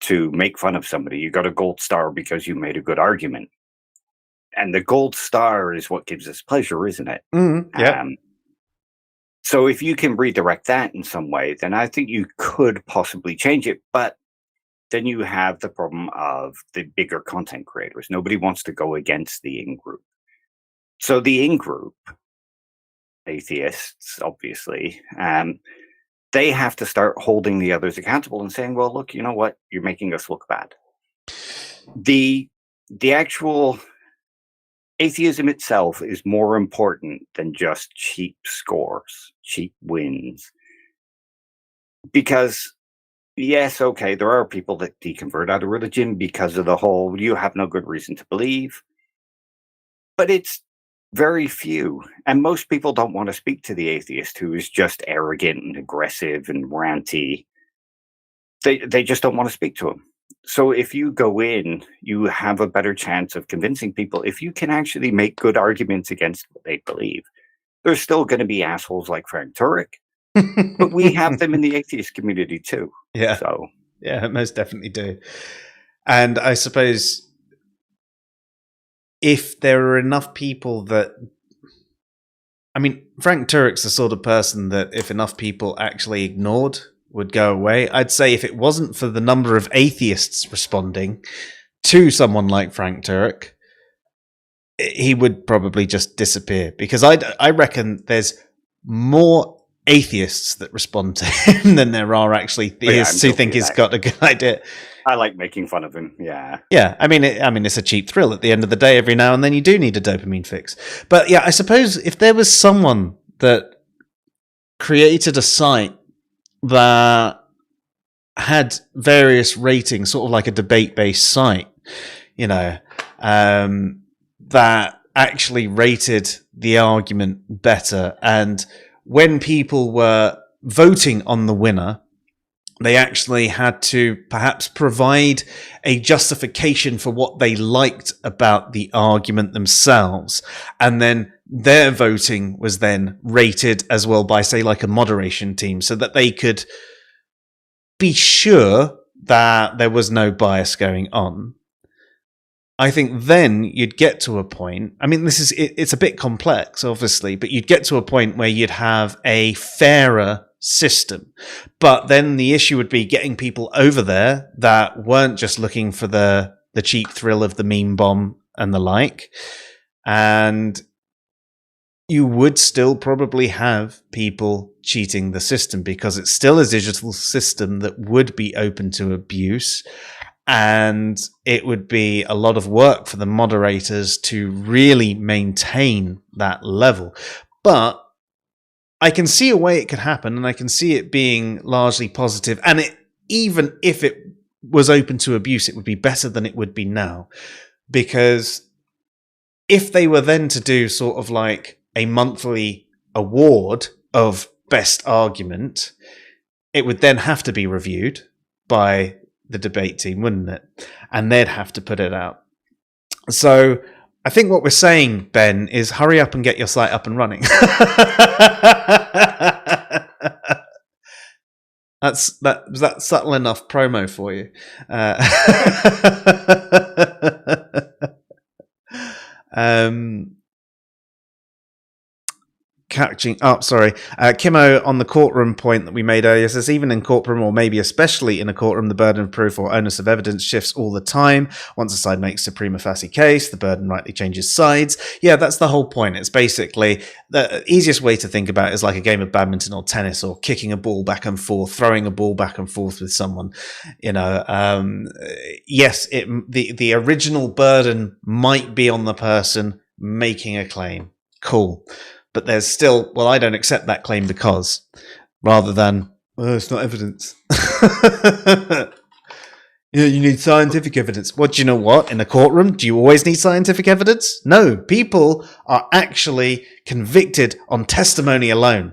to make fun of somebody. You got a gold star because you made a good argument. And the gold star is what gives us pleasure, isn't it? Yeah. So if you can redirect that in some way, then I think you could possibly change it. But then you have the problem of the bigger content creators. Nobody wants to go against the in-group. So the in-group, atheists, obviously, they have to start holding the others accountable and saying, well, look, you know what? You're making us look bad. The actual atheism itself is more important than just cheap scores, cheap wins. Because, yes, okay, there are people that deconvert out of religion because of the whole, you have no good reason to believe. But it's very few. And most people don't want to speak to the atheist who is just arrogant and aggressive and ranty. They just don't want to speak to him. So if you go in, you have a better chance of convincing people. If you can actually make good arguments against what they believe, there's still going to be assholes like Frank Turek, but we have them in the atheist community too. Yeah. So yeah, most definitely do. And I suppose if there are enough people that, I mean, Frank Turek's the sort of person that if enough people actually ignored, would go away. I'd say if it wasn't for the number of atheists responding to someone like Frank Turek, he would probably just disappear, because I reckon there's more atheists that respond to him than there are actually theists who think he's got a good idea. I like making fun of him. Yeah. Yeah. I mean, it's a cheap thrill at the end of the day. Every now and then you do need a dopamine fix. But yeah, I suppose if there was someone that created a site that had various ratings, sort of like a debate-based site, that actually rated the argument better. And when people were voting on the winner, they actually had to perhaps provide a justification for what they liked about the argument themselves. And then their voting was then rated as well by, say, like a moderation team, so that they could be sure that there was no bias going on. I think then you'd get to a point, I mean, it's a bit complex, obviously, but you'd get to a point where you'd have a fairer system. But then the issue would be getting people over there that weren't just looking for the cheap thrill of the meme bomb and the like. And you would still probably have people cheating the system, because it's still a digital system that would be open to abuse. And it would be a lot of work for the moderators to really maintain that level. But I can see a way it could happen, and I can see it being largely positive. And even if it was open to abuse, it would be better than it would be now. Because if they were then to do sort of like a monthly award of best argument, it would then have to be reviewed by the debate team, wouldn't it? And they'd have to put it out. So I think what we're saying, Ben, is hurry up and get your site up and running. Was that subtle enough promo for you? Catching up, sorry. Kimo, on the courtroom point that we made earlier, says even in courtroom, or maybe especially in a courtroom, the burden of proof or onus of evidence shifts all the time. Once a side makes a prima facie case, the burden rightly changes sides. Yeah, that's the whole point. It's basically the easiest way to think about it is like a game of badminton or tennis, or kicking a ball back and forth, throwing a ball back and forth with someone. Yes, the original burden might be on the person making a claim. Cool. But there's still, well, I don't accept that claim because, rather than, it's not evidence. You need scientific evidence. Well, do you know what? In a courtroom, do you always need scientific evidence? No, people are actually convicted on testimony alone.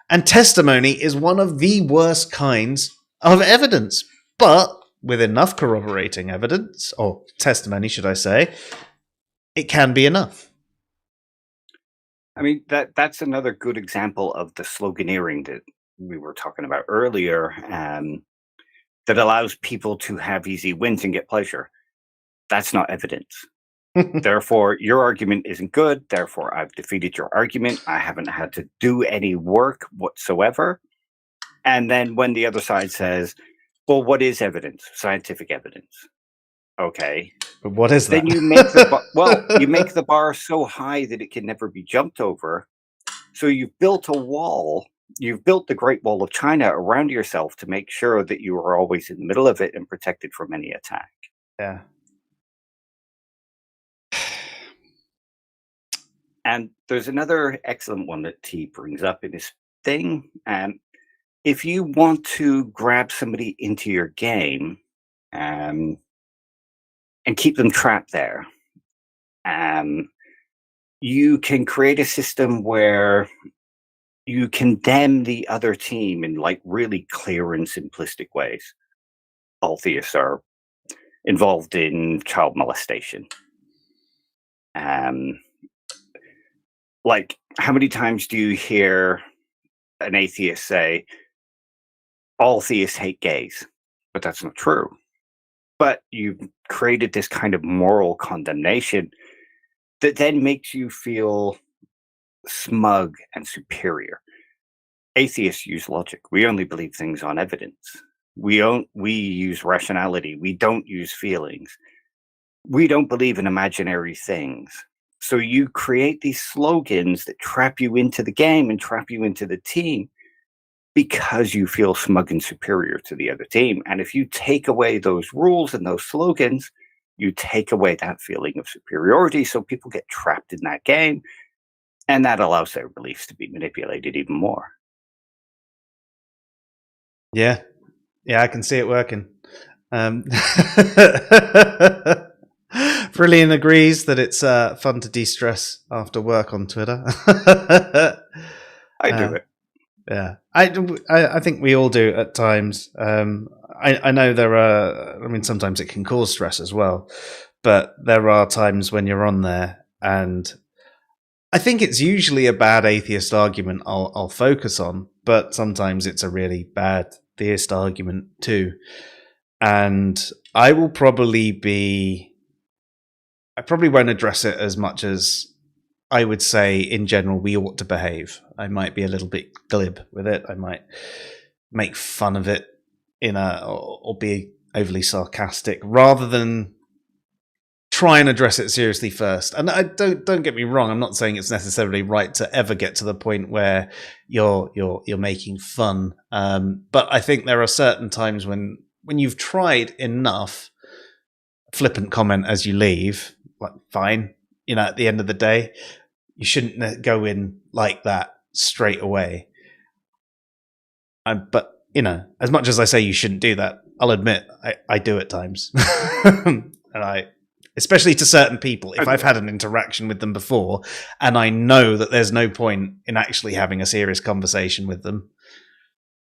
And testimony is one of the worst kinds of evidence. But with enough corroborating evidence, or testimony, should I say, it can be enough. I mean, that's another good example of the sloganeering that we were talking about earlier, that allows people to have easy wins and get pleasure. That's not evidence. Therefore, your argument isn't good. Therefore, I've defeated your argument. I haven't had to do any work whatsoever. And then when the other side says, well, what is evidence? Scientific evidence. Okay. But what is that? Then you make you make the bar so high that it can never be jumped over. So you've built a wall. You've built the Great Wall of China around yourself to make sure that you are always in the middle of it and protected from any attack. Yeah. And there's another excellent one that T brings up in his thing. If you want to grab somebody into your game, and keep them trapped there, you can create a system where you condemn the other team in like really clear and simplistic ways. All theists are involved in child molestation. Like, how many times do you hear an atheist say, all theists hate gays? But that's not true. But you've created this kind of moral condemnation that then makes you feel smug and superior. Atheists use logic. We only believe things on evidence. We use rationality. We don't use feelings. We don't believe in imaginary things. So you create these slogans that trap you into the game and trap you into the team because you feel smug and superior to the other team. And if you take away those rules and those slogans, you take away that feeling of superiority. So people get trapped in that game. And that allows their beliefs to be manipulated even more. Yeah. Yeah, I can see it working. Brilliant agrees that it's fun to de-stress after work on Twitter. I do it. Yeah, I think we all do at times. I know there are. I mean, sometimes it can cause stress as well, but there are times when you're on there, and I think it's usually a bad atheist argument I'll focus on, but sometimes it's a really bad theist argument too. And I probably won't address it as much as I would say in general we ought to behave. I might be a little bit glib with it. I might make fun of it or be overly sarcastic rather than try and address it seriously first. And I don't get me wrong. I'm not saying it's necessarily right to ever get to the point where you're making fun. But I think there are certain times when you've tried enough, flippant comment as you leave, like fine. At the end of the day, you shouldn't go in like that straight away. But as much as I say you shouldn't do that, I'll admit I do at times, and especially to certain people. If I've had an interaction with them before, and I know that there's no point in actually having a serious conversation with them,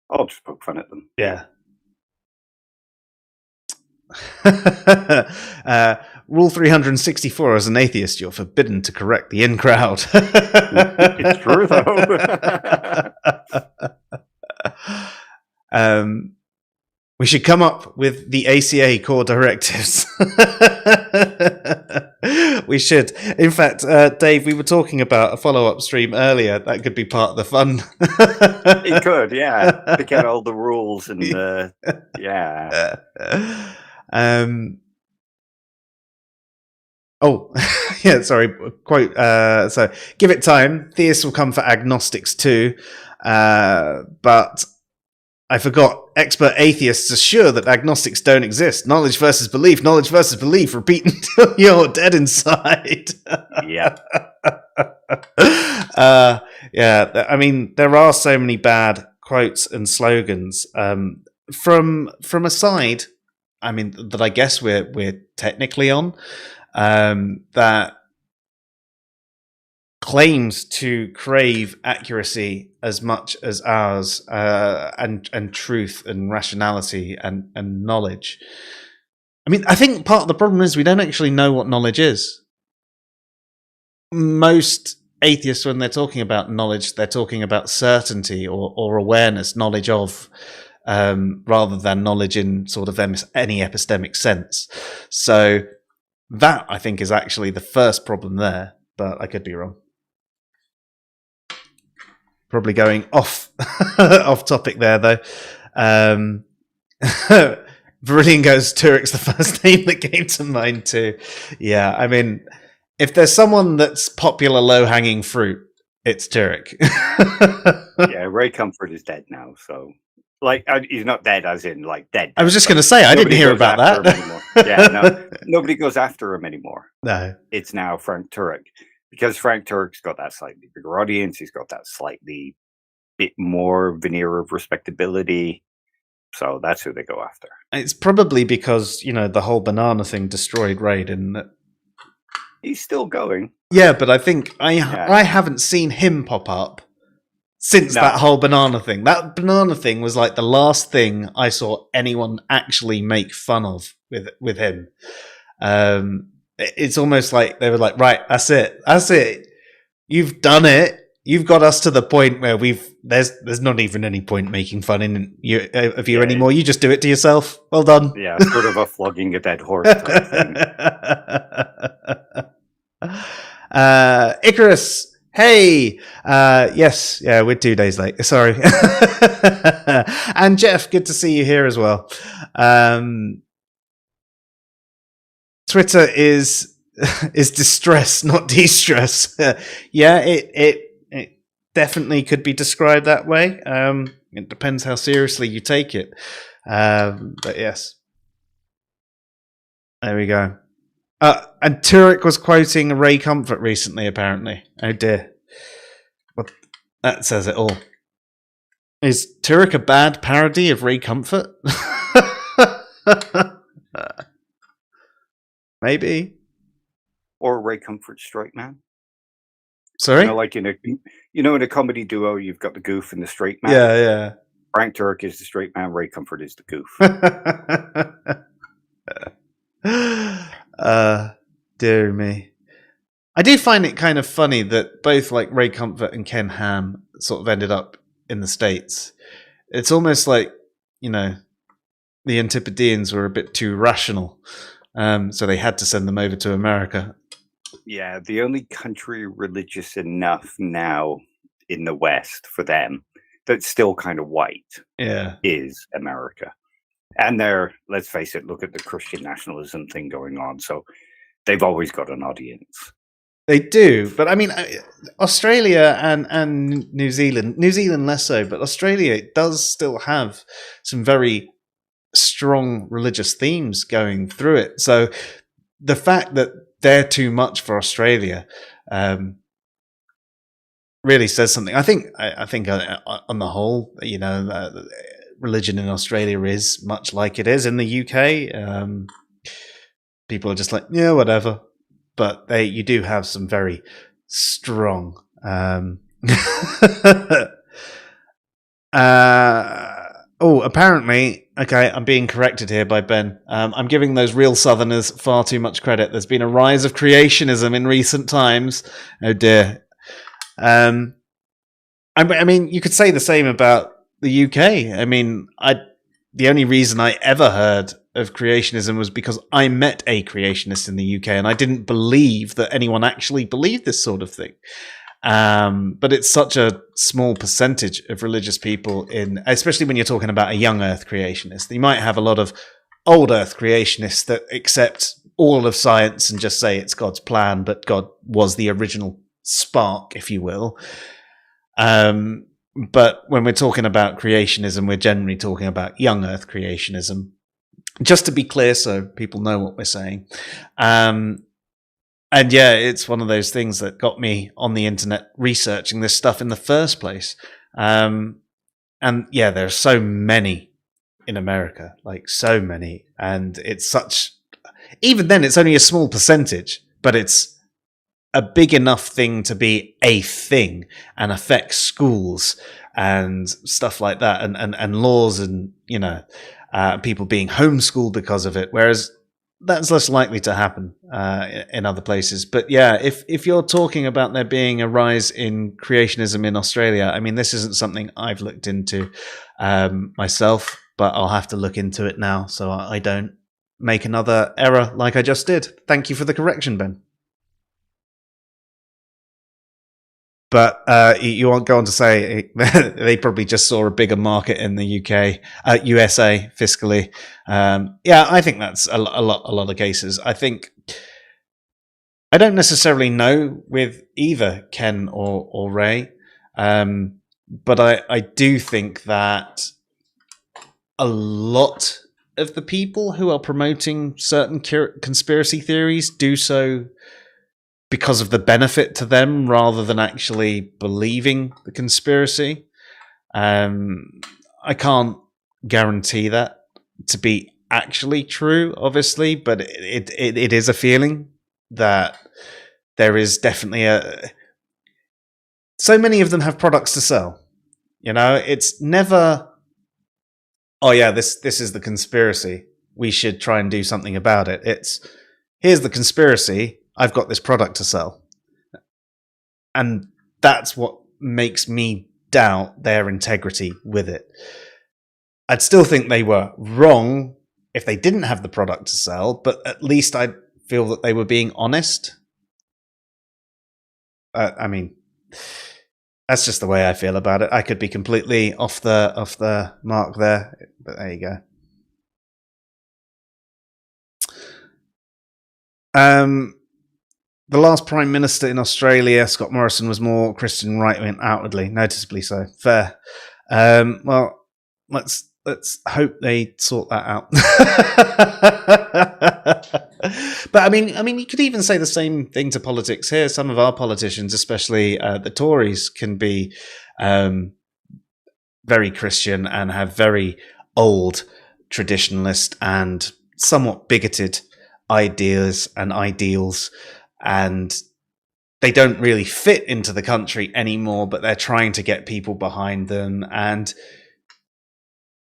I'll just poke fun at them. Yeah. Rule 364: as an atheist, you're forbidden to correct the in crowd. It's true, though. We should come up with the ACA core directives. We should. In fact, Dave, we were talking about a follow-up stream earlier. That could be part of the fun. It could, yeah. Pick out all the rules and, yeah. Oh, yeah, sorry. Quote. So, give it time. Theists will come for agnostics too. But I forgot. Expert atheists assure that agnostics don't exist. Knowledge versus belief. Knowledge versus belief. Repeat until you're dead inside. Yeah. Yeah. I mean, there are so many bad quotes and slogans from a side. I mean, that I guess we're technically on. That claims to crave accuracy as much as ours, and truth and rationality and knowledge. I mean, I think part of the problem is we don't actually know what knowledge is. Most atheists, when they're talking about knowledge, they're talking about certainty or awareness, knowledge of, rather than knowledge in sort of any epistemic sense. So that, I think, is actually the first problem there, but I could be wrong. Probably going off topic there, though. Viridian goes, Turek's the first name that came to mind, too. Yeah, I mean, if there's someone that's popular low-hanging fruit, it's Turek. Yeah, Ray Comfort is dead now, so... Like, he's not dead as in, like, dead. I was just going to say, I didn't hear about that. Yeah, no, nobody goes after him anymore. No. It's now Frank Turek. Because Frank Turek's got that slightly bigger audience, he's got that slightly bit more veneer of respectability. So that's who they go after. It's probably because, the whole banana thing destroyed Ray, didn't it? He's still going. Yeah, but I think I haven't seen him pop up since that whole banana thing. That banana thing was like the last thing I saw anyone actually make fun of with him. It's almost like they were like, right, that's it. You've done it. You've got us to the point where there's not even any point making fun of you anymore. You just do it to yourself. Well done. Yeah, sort of a flogging a dead horse type thing. Icarus, hey. Yes, yeah, we're 2 days late. Sorry. And Jeff, good to see you here as well. Twitter is distress, not de-stress. Yeah, it definitely could be described that way. It depends how seriously you take it. But yes. There we go. And Turek was quoting Ray Comfort recently, apparently. Oh dear. Well, that says it all. Is Turek a bad parody of Ray Comfort? Maybe. Or Ray Comfort straight man. Sorry? Like in a comedy duo, you've got the goof and the straight man. Yeah. Frank Turek is the straight man, Ray Comfort is the goof. Dear me. I do find it kind of funny that both like Ray Comfort and Ken Ham sort of ended up in the States. It's almost like, the Antipodeans were a bit too rational. So they had to send them over to America. Yeah, the only country religious enough now in the West for them that's still kind of white is America. And let's face it, look at the Christian nationalism thing going on. So they've always got an audience. They do. But I mean, Australia and New Zealand less so, but Australia does still have some very strong religious themes going through it. So the fact that they're too much for Australia really says something. I think on the whole, religion in Australia is much like it is in the UK. People are just like, yeah, whatever. But you do have some very strong. Apparently, Okay, I'm being corrected here by Ben. I'm giving those real Southerners far too much credit. There's been a rise of creationism in recent times. Oh dear. I mean, you could say the same about the UK. I mean, the only reason I ever heard of creationism was because I met a creationist in the UK, and I didn't believe that anyone actually believed this sort of thing. But it's such a small percentage of religious people especially when you're talking about a young Earth creationist. You might have a lot of old Earth creationists that accept all of science and just say it's God's plan, but God was the original spark, if you will. But when we're talking about creationism, we're generally talking about young Earth creationism. Just to be clear, so people know what we're saying. And yeah, it's one of those things that got me on the internet researching this stuff in the first place. And yeah, there are so many in America, like so many. And it's even then, it's only a small percentage, but it's a big enough thing to be a thing and affect schools and stuff like that, and laws, and people being homeschooled because of it. Whereas that's less likely to happen in other places. But yeah, if you're talking about there being a rise in creationism in Australia, I mean, this isn't something I've looked into myself, but I'll have to look into it now so I don't make another error like I just did. Thank you for the correction, Ben. But you won't go on to say they probably just saw a bigger market in the UK, USA fiscally. Yeah, I think that's a lot of cases. I don't necessarily know with either Ken or Ray, but I do think that a lot of the people who are promoting certain conspiracy theories do so because of the benefit to them rather than actually believing the conspiracy. I can't guarantee that to be actually true, obviously, but it is a feeling that there is definitely so many of them have products to sell. It's never, oh yeah, this is the conspiracy, we should try and do something about it. It's, here's the conspiracy, I've got this product to sell. And that's what makes me doubt their integrity with it. I'd still think they were wrong if they didn't have the product to sell, but at least I feel that they were being honest. I mean, that's just the way I feel about it. I could be completely off the mark there, but there you go. The last Prime Minister in Australia, Scott Morrison, was more Christian right-wing outwardly, noticeably so. Fair. Well, let's hope they sort that out. But I mean, you could even say the same thing to politics here. Some of our politicians, especially the Tories, can be very Christian and have very old traditionalist and somewhat bigoted ideas and ideals. And they don't really fit into the country anymore, but they're trying to get people behind them. And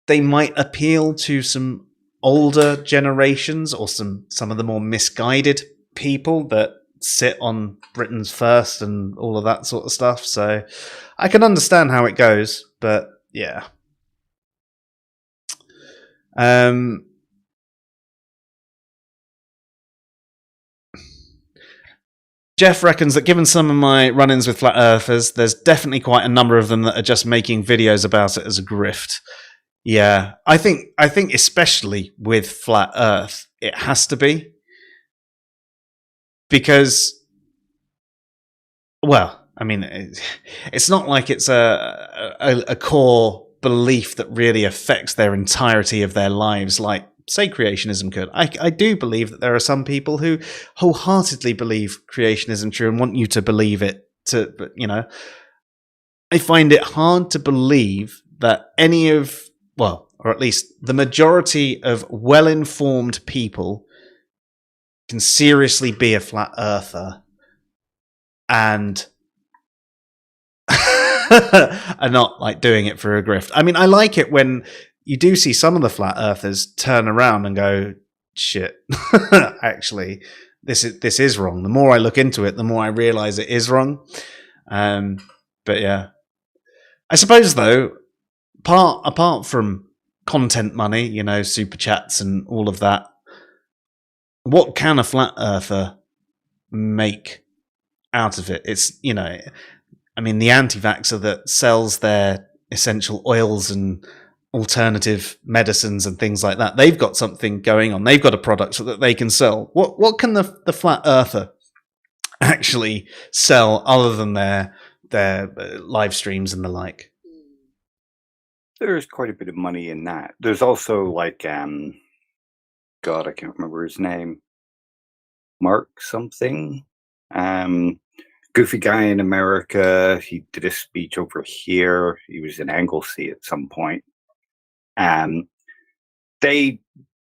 they might appeal to some older generations or some of the more misguided people that sit on Britain's first and all of that sort of stuff. So I can understand how it goes, but yeah. Jeff reckons that given some of my run-ins with flat earthers, there's definitely quite a number of them that are just making videos about it as a grift. Yeah, I think especially with flat earth, it has to be. Because, well, I mean, it's not like it's a core belief that really affects their entirety of their lives, like, say, creationism could. I do believe that there are some people who wholeheartedly believe creationism true and want you to believe it. I find it hard to believe that or at least the majority of well-informed people can seriously be a flat earther and are not like doing it for a grift. I mean, I like it when you do see some of the flat earthers turn around and go, shit, actually, this is wrong. The more I look into it, the more I realize it is wrong. But yeah, I suppose though, apart from content money, you know, super chats and all of that, what can a flat earther make out of it? It's, you know, I mean, the anti-vaxxer that sells their essential oils and alternative medicines and things like that, they've got something going on. They've got a product that they can sell. What can the flat earther actually sell other than their live streams and the like? There's quite a bit of money in that. There's also like God, I can't remember his name. Mark something. Goofy guy in America. He did a speech over here. He was in Anglesey at some point. They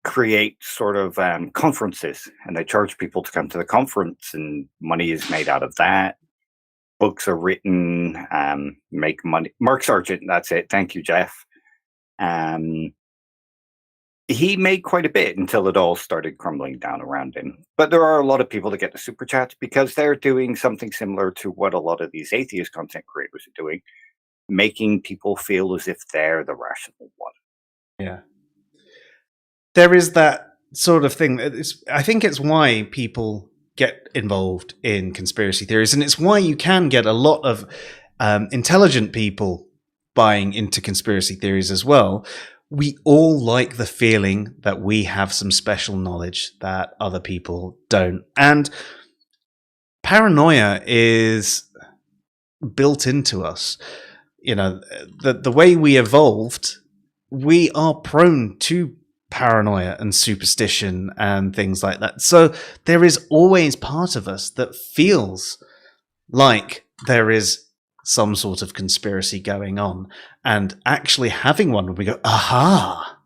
create sort of conferences, and they charge people to come to the conference, and money is made out of that. Books are written, make money. Mark Sargent, that's it. Thank you, Jeff. He made quite a bit until it all started crumbling down around him. But there are a lot of people that get the super chats because they're doing something similar to what a lot of these atheist content creators are doing, making people feel as if they're the rational one. Yeah. There is that sort of thing. I think it's why people get involved in conspiracy theories, and it's why you can get a lot of intelligent people buying into conspiracy theories as well. We all like the feeling that we have some special knowledge that other people don't. And paranoia is built into us. You know, the way we evolved, we are prone to paranoia and superstition and things like that. So there is always part of us that feels like there is some sort of conspiracy going on, and actually having one where we go, aha,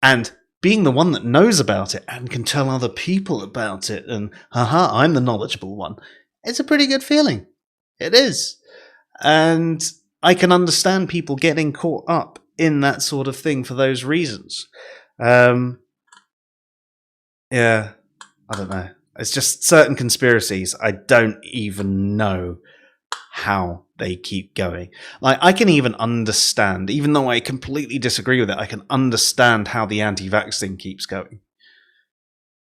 and being the one that knows about it and can tell other people about it, and aha, I'm the knowledgeable one. It's a pretty good feeling. It is. And I can understand people getting caught up in that sort of thing for those reasons. Yeah, I don't know. It's just certain conspiracies, I don't even know how they keep going. Like, I can even understand, even though I completely disagree with it, I can understand how the anti-vax thing keeps going.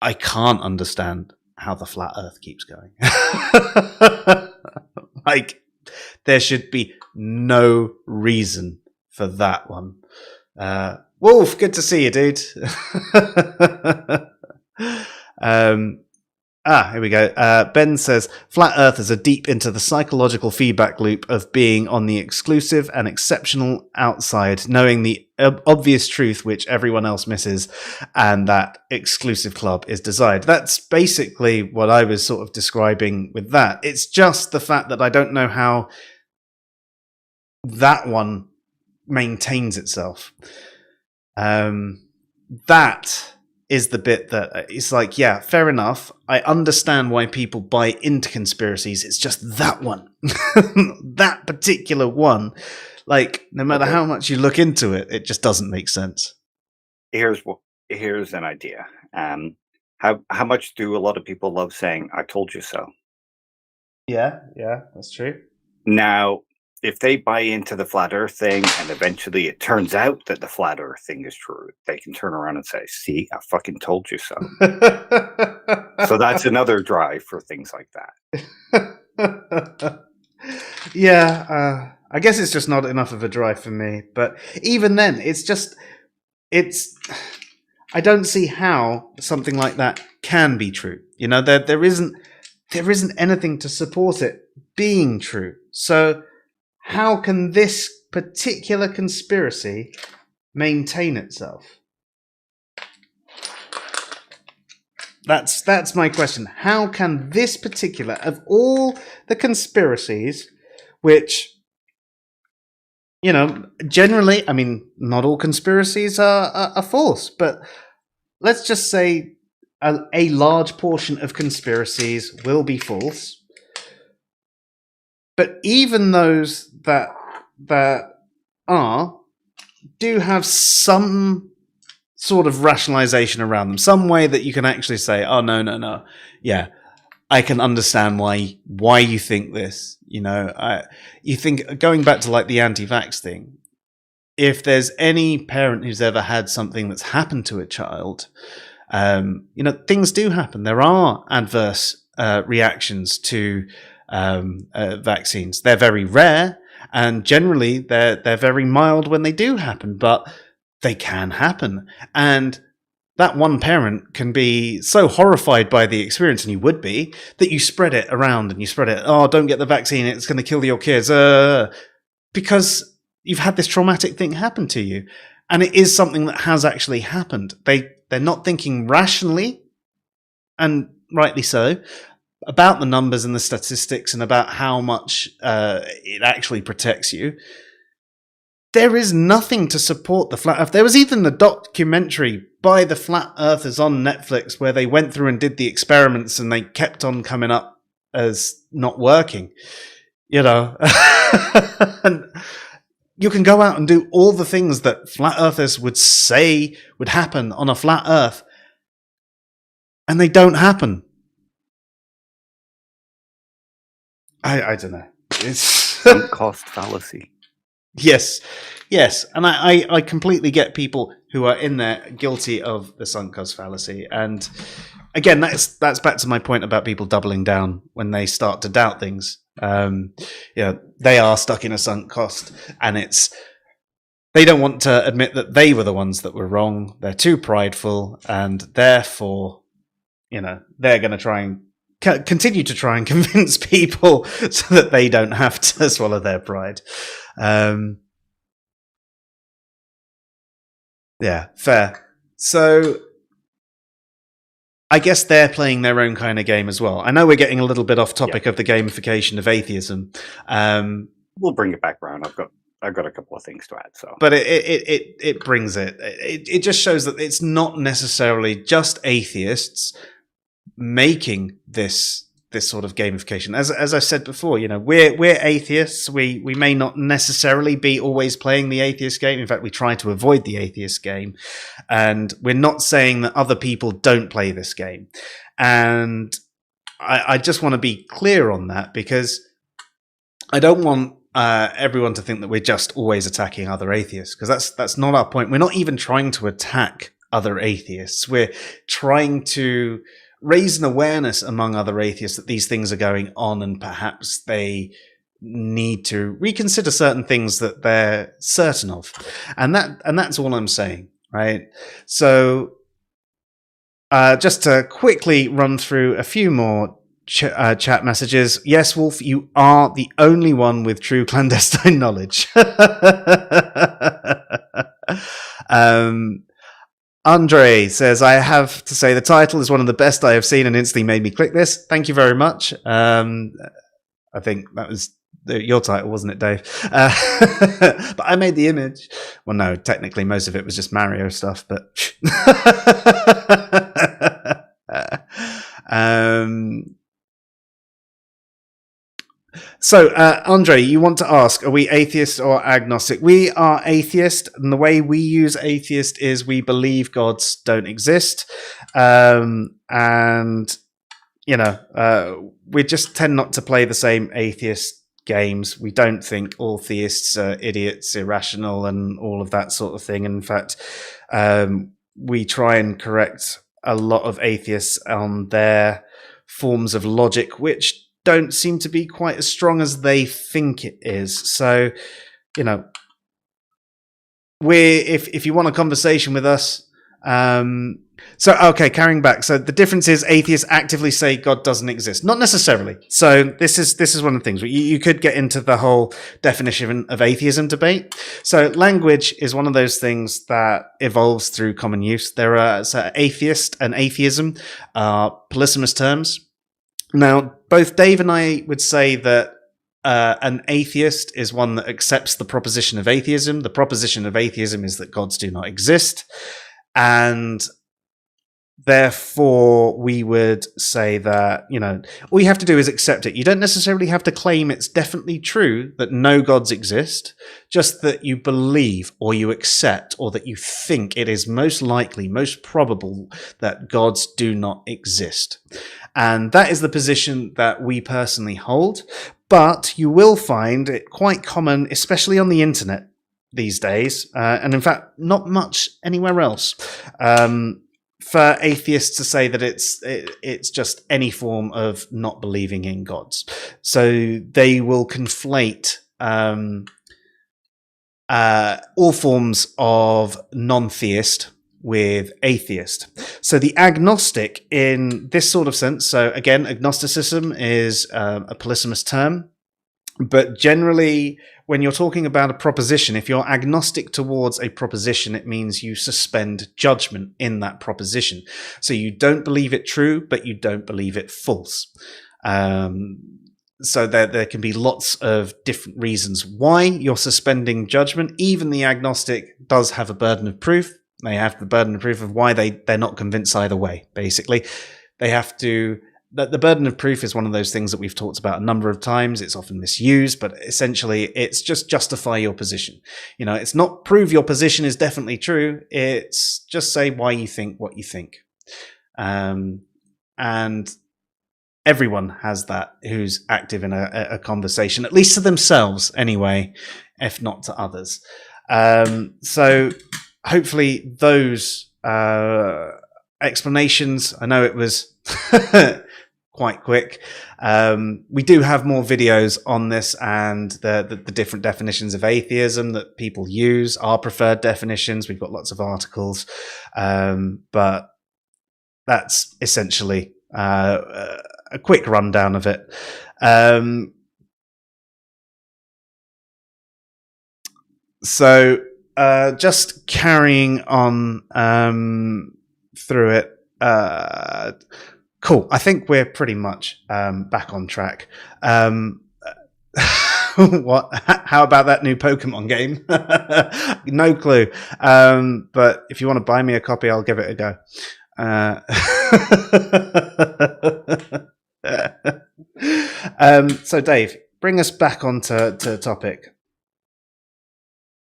I can't understand how the flat earth keeps going. Like, there should be no reason for that one. Wolf, good to see you, dude. Here we go. Ben says, flat earthers are deep into the psychological feedback loop of being on the exclusive and exceptional outside, knowing the obvious truth which everyone else misses, and that exclusive club is desired. That's basically what I was sort of describing with that. It's just the fact that I don't know how that one maintains itself. That is the bit that it's like, yeah, fair enough. I understand why people buy into conspiracies. It's just that one, that particular one. Like, no matter how much you look into it, it just doesn't make sense. Here's an idea. How much do a lot of people love saying, I told you so? Yeah, that's true. Now, if they buy into the flat earth thing and eventually it turns out that the flat earth thing is true, they can turn around and say, see, I fucking told you so. So that's another drive for things like that. Yeah, I guess it's just not enough of a drive for me. But even then, I don't see how something like that can be true. You know, there isn't anything to support it being true. So how can this particular conspiracy maintain itself? That's my question. How can this particular, of all the conspiracies, which, you know, generally, I mean, not all conspiracies are false, but let's just say a large portion of conspiracies will be false. But even those that are, do have some sort of rationalization around them, some way that you can actually say, oh, no, yeah, I can understand why you think this. You think, going back to like the anti-vax thing, if there's any parent who's ever had something that's happened to a child, things do happen. There are adverse reactions to vaccines. They're very rare, and generally they're very mild when they do happen, but they can happen. And that one parent can be so horrified by the experience, and you would be, that you spread it around and you spread it. Oh, don't get the vaccine, it's going to kill your kids. Because you've had this traumatic thing happen to you. And it is something that has actually happened. They're not thinking rationally, and rightly so, about the numbers and the statistics and about how much it actually protects you. There is nothing to support the flat earth. There was even a documentary by the flat earthers on Netflix where they went through and did the experiments and they kept on coming up as not working. And you can go out and do all the things that flat earthers would say would happen on a flat earth, and they don't happen. I don't know. It's sunk cost fallacy. Yes. And I completely get people who are in there guilty of the sunk cost fallacy. And again, that's back to my point about people doubling down when they start to doubt things. They are stuck in a sunk cost, and they don't want to admit that they were the ones that were wrong. They're too prideful, and therefore, they're going to try and continue to try and convince people so that they don't have to swallow their pride. Yeah, fair. So I guess they're playing their own kind of game as well. I know we're getting a little bit off topic of the gamification of atheism. We'll bring it back around. I've got a couple of things to add. But it brings it. It just shows that it's not necessarily just atheists making this sort of gamification. As I said before, we're atheists. We may not necessarily be always playing the atheist game. In fact, we try to avoid the atheist game. And we're not saying that other people don't play this game. And I just want to be clear on that, because I don't want everyone to think that we're just always attacking other atheists, because that's not our point. We're not even trying to attack other atheists. We're trying to raise an awareness among other atheists that these things are going on, and perhaps they need to reconsider certain things that they're certain of. And that's all I'm saying, right? So just to quickly run through a few more chat messages. Yes, Wolf, you are the only one with true clandestine knowledge. Andre says, I have to say the title is one of the best I have seen and instantly made me click this. Thank you very much. I think that was your title, wasn't it, Dave? But I made the image. Well, no, technically most of it was just Mario stuff, but So, Andre, you want to ask, are we atheist or agnostic? We are atheist, and the way we use atheist is we believe gods don't exist. And, we just tend not to play the same atheist games. We don't think all theists are idiots, irrational, and all of that sort of thing. In fact, we try and correct a lot of atheists on their forms of logic, which don't seem to be quite as strong as they think it is. So, if you want a conversation with us, carrying back. So the difference is atheists actively say God doesn't exist. Not necessarily. So this is one of the things. You could get into the whole definition of atheism debate. So language is one of those things that evolves through common use. There are atheist and atheism are polysemous terms. Now, both Dave and I would say that an atheist is one that accepts the proposition of atheism. The proposition of atheism is that gods do not exist. And therefore, we would say that, all you have to do is accept it. You don't necessarily have to claim it's definitely true that no gods exist, just that you believe or you accept or that you think it is most likely, most probable that gods do not exist. And that is the position that we personally hold. But you will find it quite common, especially on the internet these days, and in fact, not much anywhere else. For atheists to say that it's just any form of not believing in gods. So they will conflate all forms of non-theist with atheist. So the agnostic in this sort of sense, so again, agnosticism is a polysemous term, but generally when you're talking about a proposition, if you're agnostic towards a proposition, it means you suspend judgment in that proposition. So you don't believe it true, but you don't believe it false. So there can be lots of different reasons why you're suspending judgment. Even the agnostic does have a burden of proof. They have the burden of proof of why they're not convinced either way, basically. They have to... The burden of proof is one of those things that we've talked about a number of times. It's often misused, but essentially it's just justify your position. It's not prove your position is definitely true. It's just say why you think what you think. And everyone has that who's active in a conversation, at least to themselves anyway, if not to others. So hopefully those explanations, I know it was quite quick. We do have more videos on this and the different definitions of atheism that people use, our preferred definitions. We've got lots of articles, but that's essentially a quick rundown of it. So just carrying on through it. Cool. I think we're pretty much back on track. What? How about that new Pokemon game? No clue. But if you want to buy me a copy, I'll give it a go. So Dave, bring us back onto topic.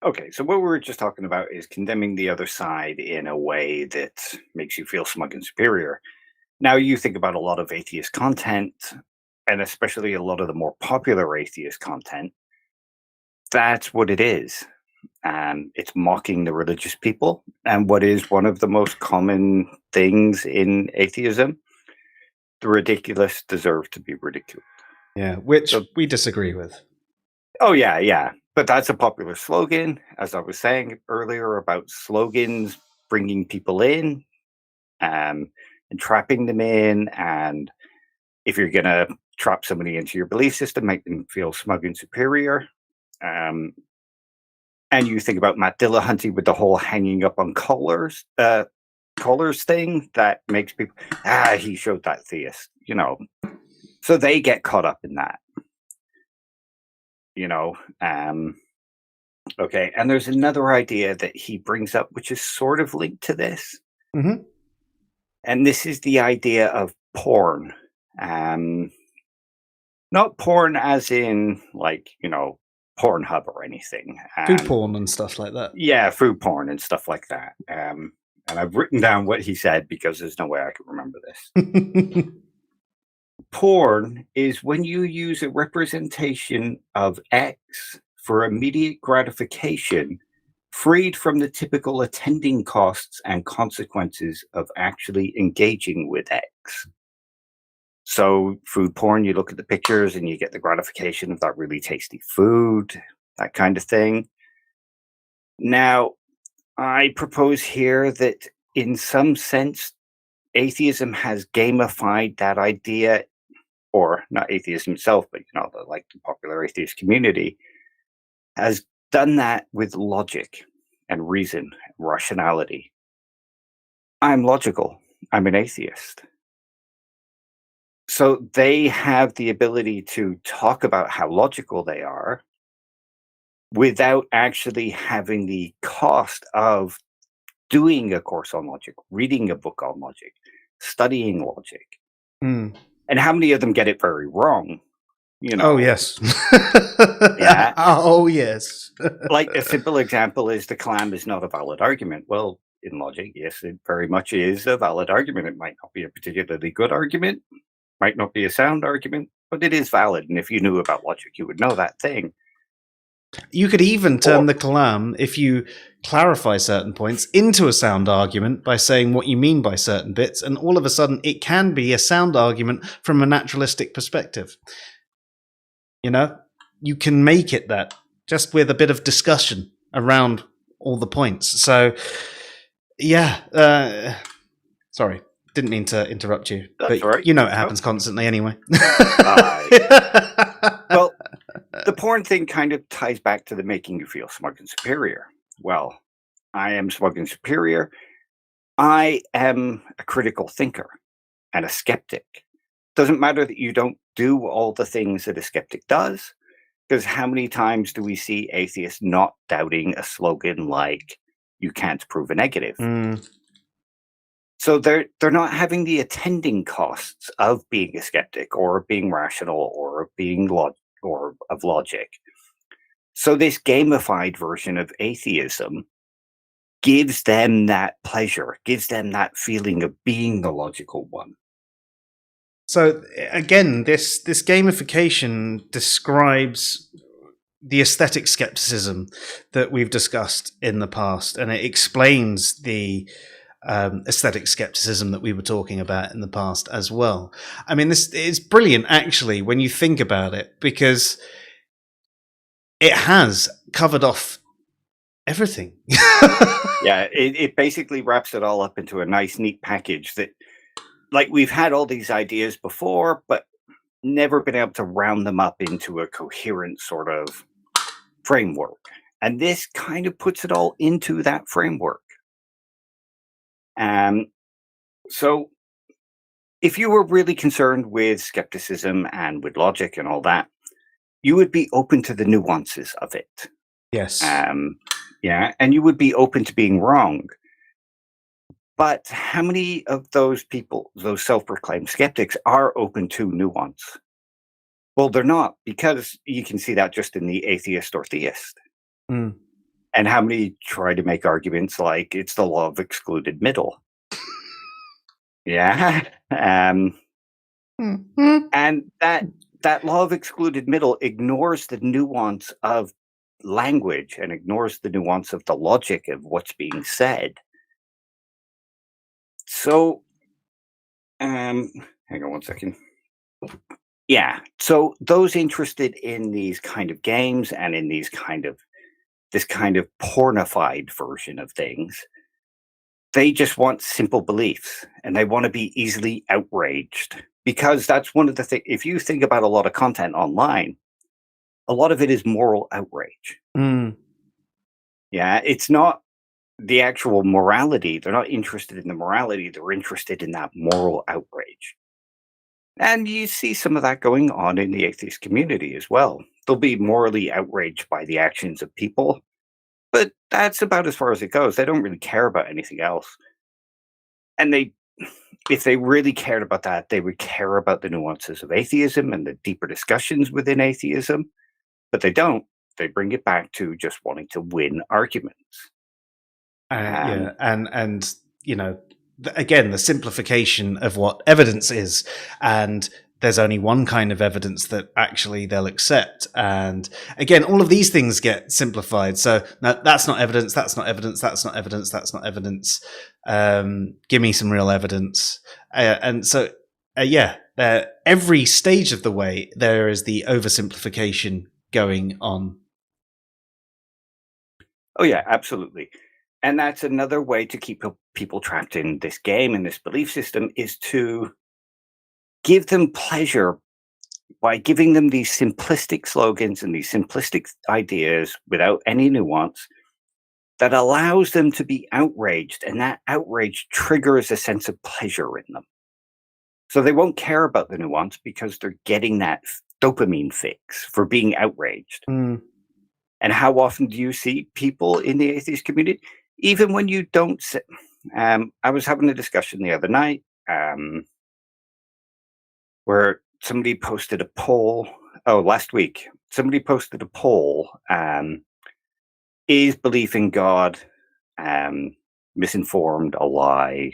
Okay, so what we were just talking about is condemning the other side in a way that makes you feel smug and superior. Now you think about a lot of atheist content, and especially a lot of the more popular atheist content, that's what it is. It's mocking the religious people, and what is one of the most common things in atheism, the ridiculous deserve to be ridiculed. Yeah, which we disagree with. Oh, yeah. But that's a popular slogan, as I was saying earlier about slogans bringing people in and trapping them in. And if you're going to trap somebody into your belief system, make them feel smug and superior. And you think about Matt Dillahunty with the whole hanging up on collars thing that makes people, he showed that theist, So they get caught up in that. Okay, and there's another idea that he brings up, which is sort of linked to this. Mm-hmm. And this is the idea of porn. Not porn as in, Pornhub or anything. Food porn and stuff like that. Yeah, food porn and stuff like that. And I've written down what he said because there's no way I can remember this. Porn is when you use a representation of X for immediate gratification, freed from the typical attending costs and consequences of actually engaging with X. So food porn, you look at the pictures and you get the gratification of that really tasty food, that kind of thing. Now, I propose here that in some sense, atheism has gamified that idea, or not atheism itself, but the popular atheist community has done that with logic and reason, and rationality. I'm logical. I'm an atheist. So they have the ability to talk about how logical they are without actually having the cost of doing a course on logic, reading a book on logic, studying logic. Mm. And how many of them get it very wrong? You know, Oh, yes. yeah. Oh, yes. Like a simple example is the clam is not a valid argument. Well, in logic, yes, it very much is a valid argument. It might not be a particularly good argument, might not be a sound argument, but it is valid. And if you knew about logic, you would know that thing. You could even turn Or, the kalam, if you clarify certain points, into a sound argument by saying what you mean by certain bits, and all of a sudden it can be a sound argument from a naturalistic perspective. You know, you can make it that just with a bit of discussion around all the points. So, yeah, sorry, didn't mean to interrupt you, that's but right. you know it happens constantly anyway. Well, the porn thing kind of ties back to the making you feel smug and superior. Well, I am smug and superior. I am a critical thinker and a skeptic. Doesn't matter that you don't do all the things that a skeptic does, because how many times do we see atheists not doubting a slogan like "You can't prove a negative"? Mm. So they're not having the attending costs of being a skeptic or of being rational or of being or of logic. So this gamified version of atheism gives them that pleasure, gives them that feeling of being the logical one. So again, this gamification describes the aesthetic skepticism that we've discussed in the past, and it explains the aesthetic skepticism that we were talking about in the past as well. I mean, this is brilliant, actually, when you think about it, because it has covered off everything. Yeah, it basically wraps it all up into a nice, neat package that, like, we've had all these ideas before, but never been able to round them up into a coherent sort of framework. And this kind of puts it all into that framework. So if you were really concerned with skepticism and with logic and all that, you would be open to the nuances of it. Yes. Yeah, and you would be open to being wrong. But how many of those people, those self-proclaimed skeptics, are open to nuance? Well, they're not, because you can see that just in the atheist or theist. Mm. And how many try to make arguments like it's the law of excluded middle? Yeah. Mm-hmm. And that law of excluded middle ignores the nuance of language and ignores the nuance of the logic of what's being said. So, hang on one second. Yeah. So those interested in these kind of games and in these this kind of pornified version of things, they just want simple beliefs and they want to be easily outraged, because that's one of the things. If you think about a lot of content online, a lot of it is moral outrage. Mm. Yeah, it's not the actual morality. They're not interested in the morality. They're interested in that moral outrage. And you see some of that going on in the atheist community as well. They'll be morally outraged by the actions of people, but that's about as far as it goes. They don't really care about anything else. And if they really cared about that, they would care about the nuances of atheism and the deeper discussions within atheism, but they don't. They bring it back to just wanting to win arguments. Yeah, and you know, again, the simplification of what evidence is, and there's only one kind of evidence that actually they'll accept, and again, all of these things get simplified. So no, that's not evidence. That's not evidence. That's not evidence. That's not evidence. Give me some real evidence. And so, yeah, every stage of the way there is the oversimplification going on. Oh yeah, absolutely. And that's another way to keep people trapped in this game and this belief system, is to give them pleasure by giving them these simplistic slogans and these simplistic ideas without any nuance that allows them to be outraged. And that outrage triggers a sense of pleasure in them. So they won't care about the nuance because they're getting that dopamine fix for being outraged. Mm. And how often do you see people in the atheist community, even when you don't say, I was having a discussion the other night where somebody posted a poll. Oh, last week, somebody posted a poll. Is belief in God misinformed, a lie?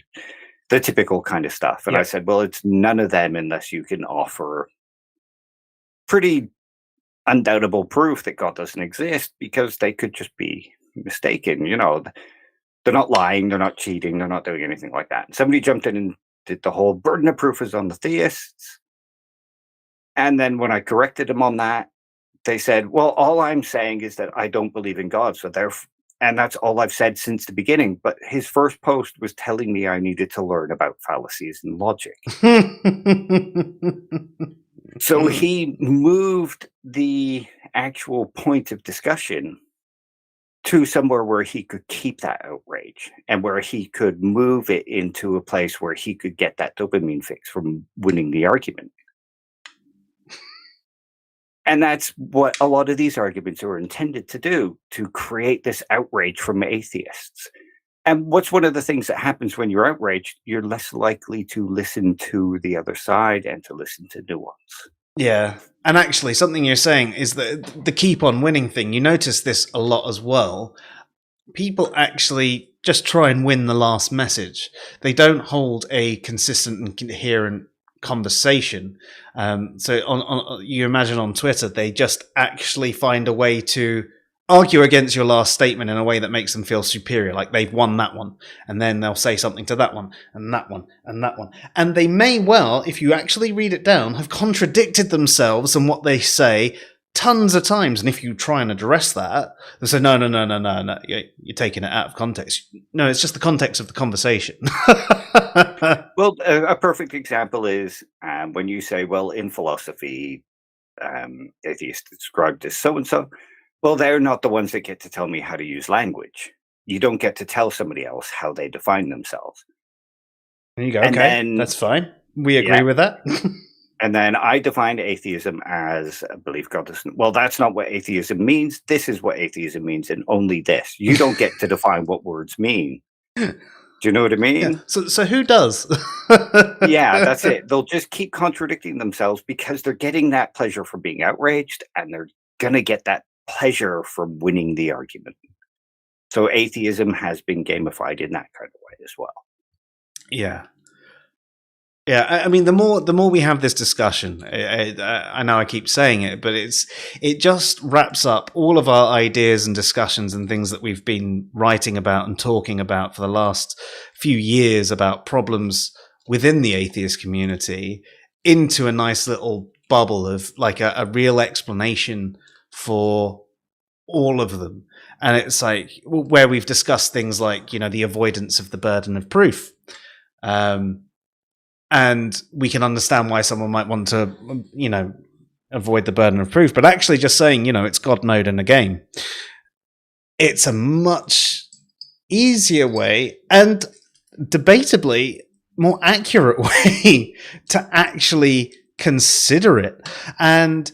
The typical kind of stuff. And I Yep. said, well, it's none of them unless you can offer pretty undoubtable proof that God doesn't exist, because they could just be mistaken. They're not lying, they're not cheating, they're not doing anything like that. And somebody jumped in and did the whole burden of proof is on the theists. And then when I corrected them on that, they said, well, all I'm saying is that I don't believe in God. And that's all I've said since the beginning. But his first post was telling me I needed to learn about fallacies and logic. So he moved the actual point of discussion to somewhere where he could keep that outrage and where he could move it into a place where he could get that dopamine fix from winning the argument. And that's what a lot of these arguments are intended to do, to create this outrage from atheists. And what's one of the things that happens when you're outraged? You're less likely to listen to the other side and to listen to nuance. Yeah. And actually, something you're saying is that the keep on winning thing, you notice this a lot as well. People actually just try and win the last message. They don't hold a consistent and coherent conversation. So you imagine on Twitter, they just actually find a way to argue against your last statement in a way that makes them feel superior, like they've won that one, and then they'll say something to that one and that one and that one, and they may well, if you actually read it down, have contradicted themselves and what they say tons of times. And if you try and address that, they say, no, you're taking it out of context. No, it's just the context of the conversation. Well, a perfect example is when you say, well, in philosophy, atheists described as so-and-so. Well, they're not the ones that get to tell me how to use language. You don't get to tell somebody else how they define themselves. And you go, And okay, then, that's fine. We agree with that. And then I defined atheism as a belief God doesn't. Well, that's not what atheism means. This is what atheism means, and only this. You don't get to define what words mean. Do you know what I mean? Yeah. So who does? Yeah, that's it. They'll just keep contradicting themselves because they're getting that pleasure from being outraged, and they're going to get that pleasure from winning the argument. So atheism has been gamified in that kind of way as well. Yeah. Yeah, I mean, the more we have this discussion, I know I keep saying it, but it just wraps up all of our ideas and discussions and things that we've been writing about and talking about for the last few years about problems within the atheist community into a nice little bubble of like a real explanation for all of them. And it's like where we've discussed things like, the avoidance of the burden of proof. And we can understand why someone might want to, avoid the burden of proof. But actually just saying, it's God mode in a game, it's a much easier way and debatably more accurate way to actually consider it. And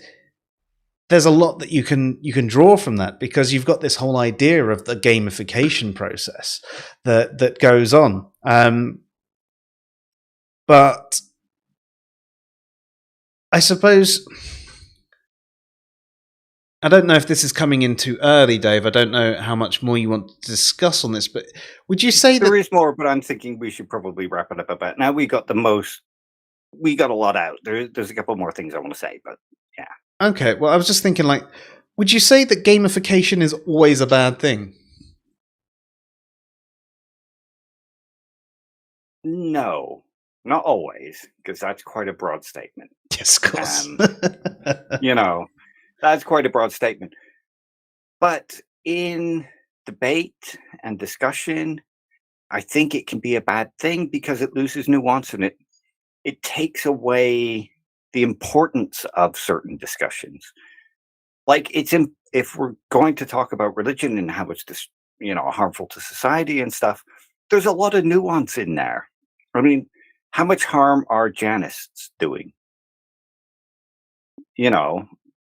there's a lot that you can draw from that, because you've got this whole idea of the gamification process that goes on. But I suppose, I don't know if this is coming in too early, Dave. I don't know how much more you want to discuss on this, but would you say there is more, but I'm thinking we should probably wrap it up a bit. Now we got a lot out. There's a couple more things I want to say, but yeah. Okay, well, I was just thinking, would you say that gamification is always a bad thing? No, not always, because that's quite a broad statement. Yes, of course. That's quite a broad statement. But in debate and discussion, I think it can be a bad thing because it loses nuance and it takes away the importance of certain discussions. Like if we're going to talk about religion and how it's harmful to society and stuff, there's a lot of nuance in there. I mean, how much harm are Janists doing?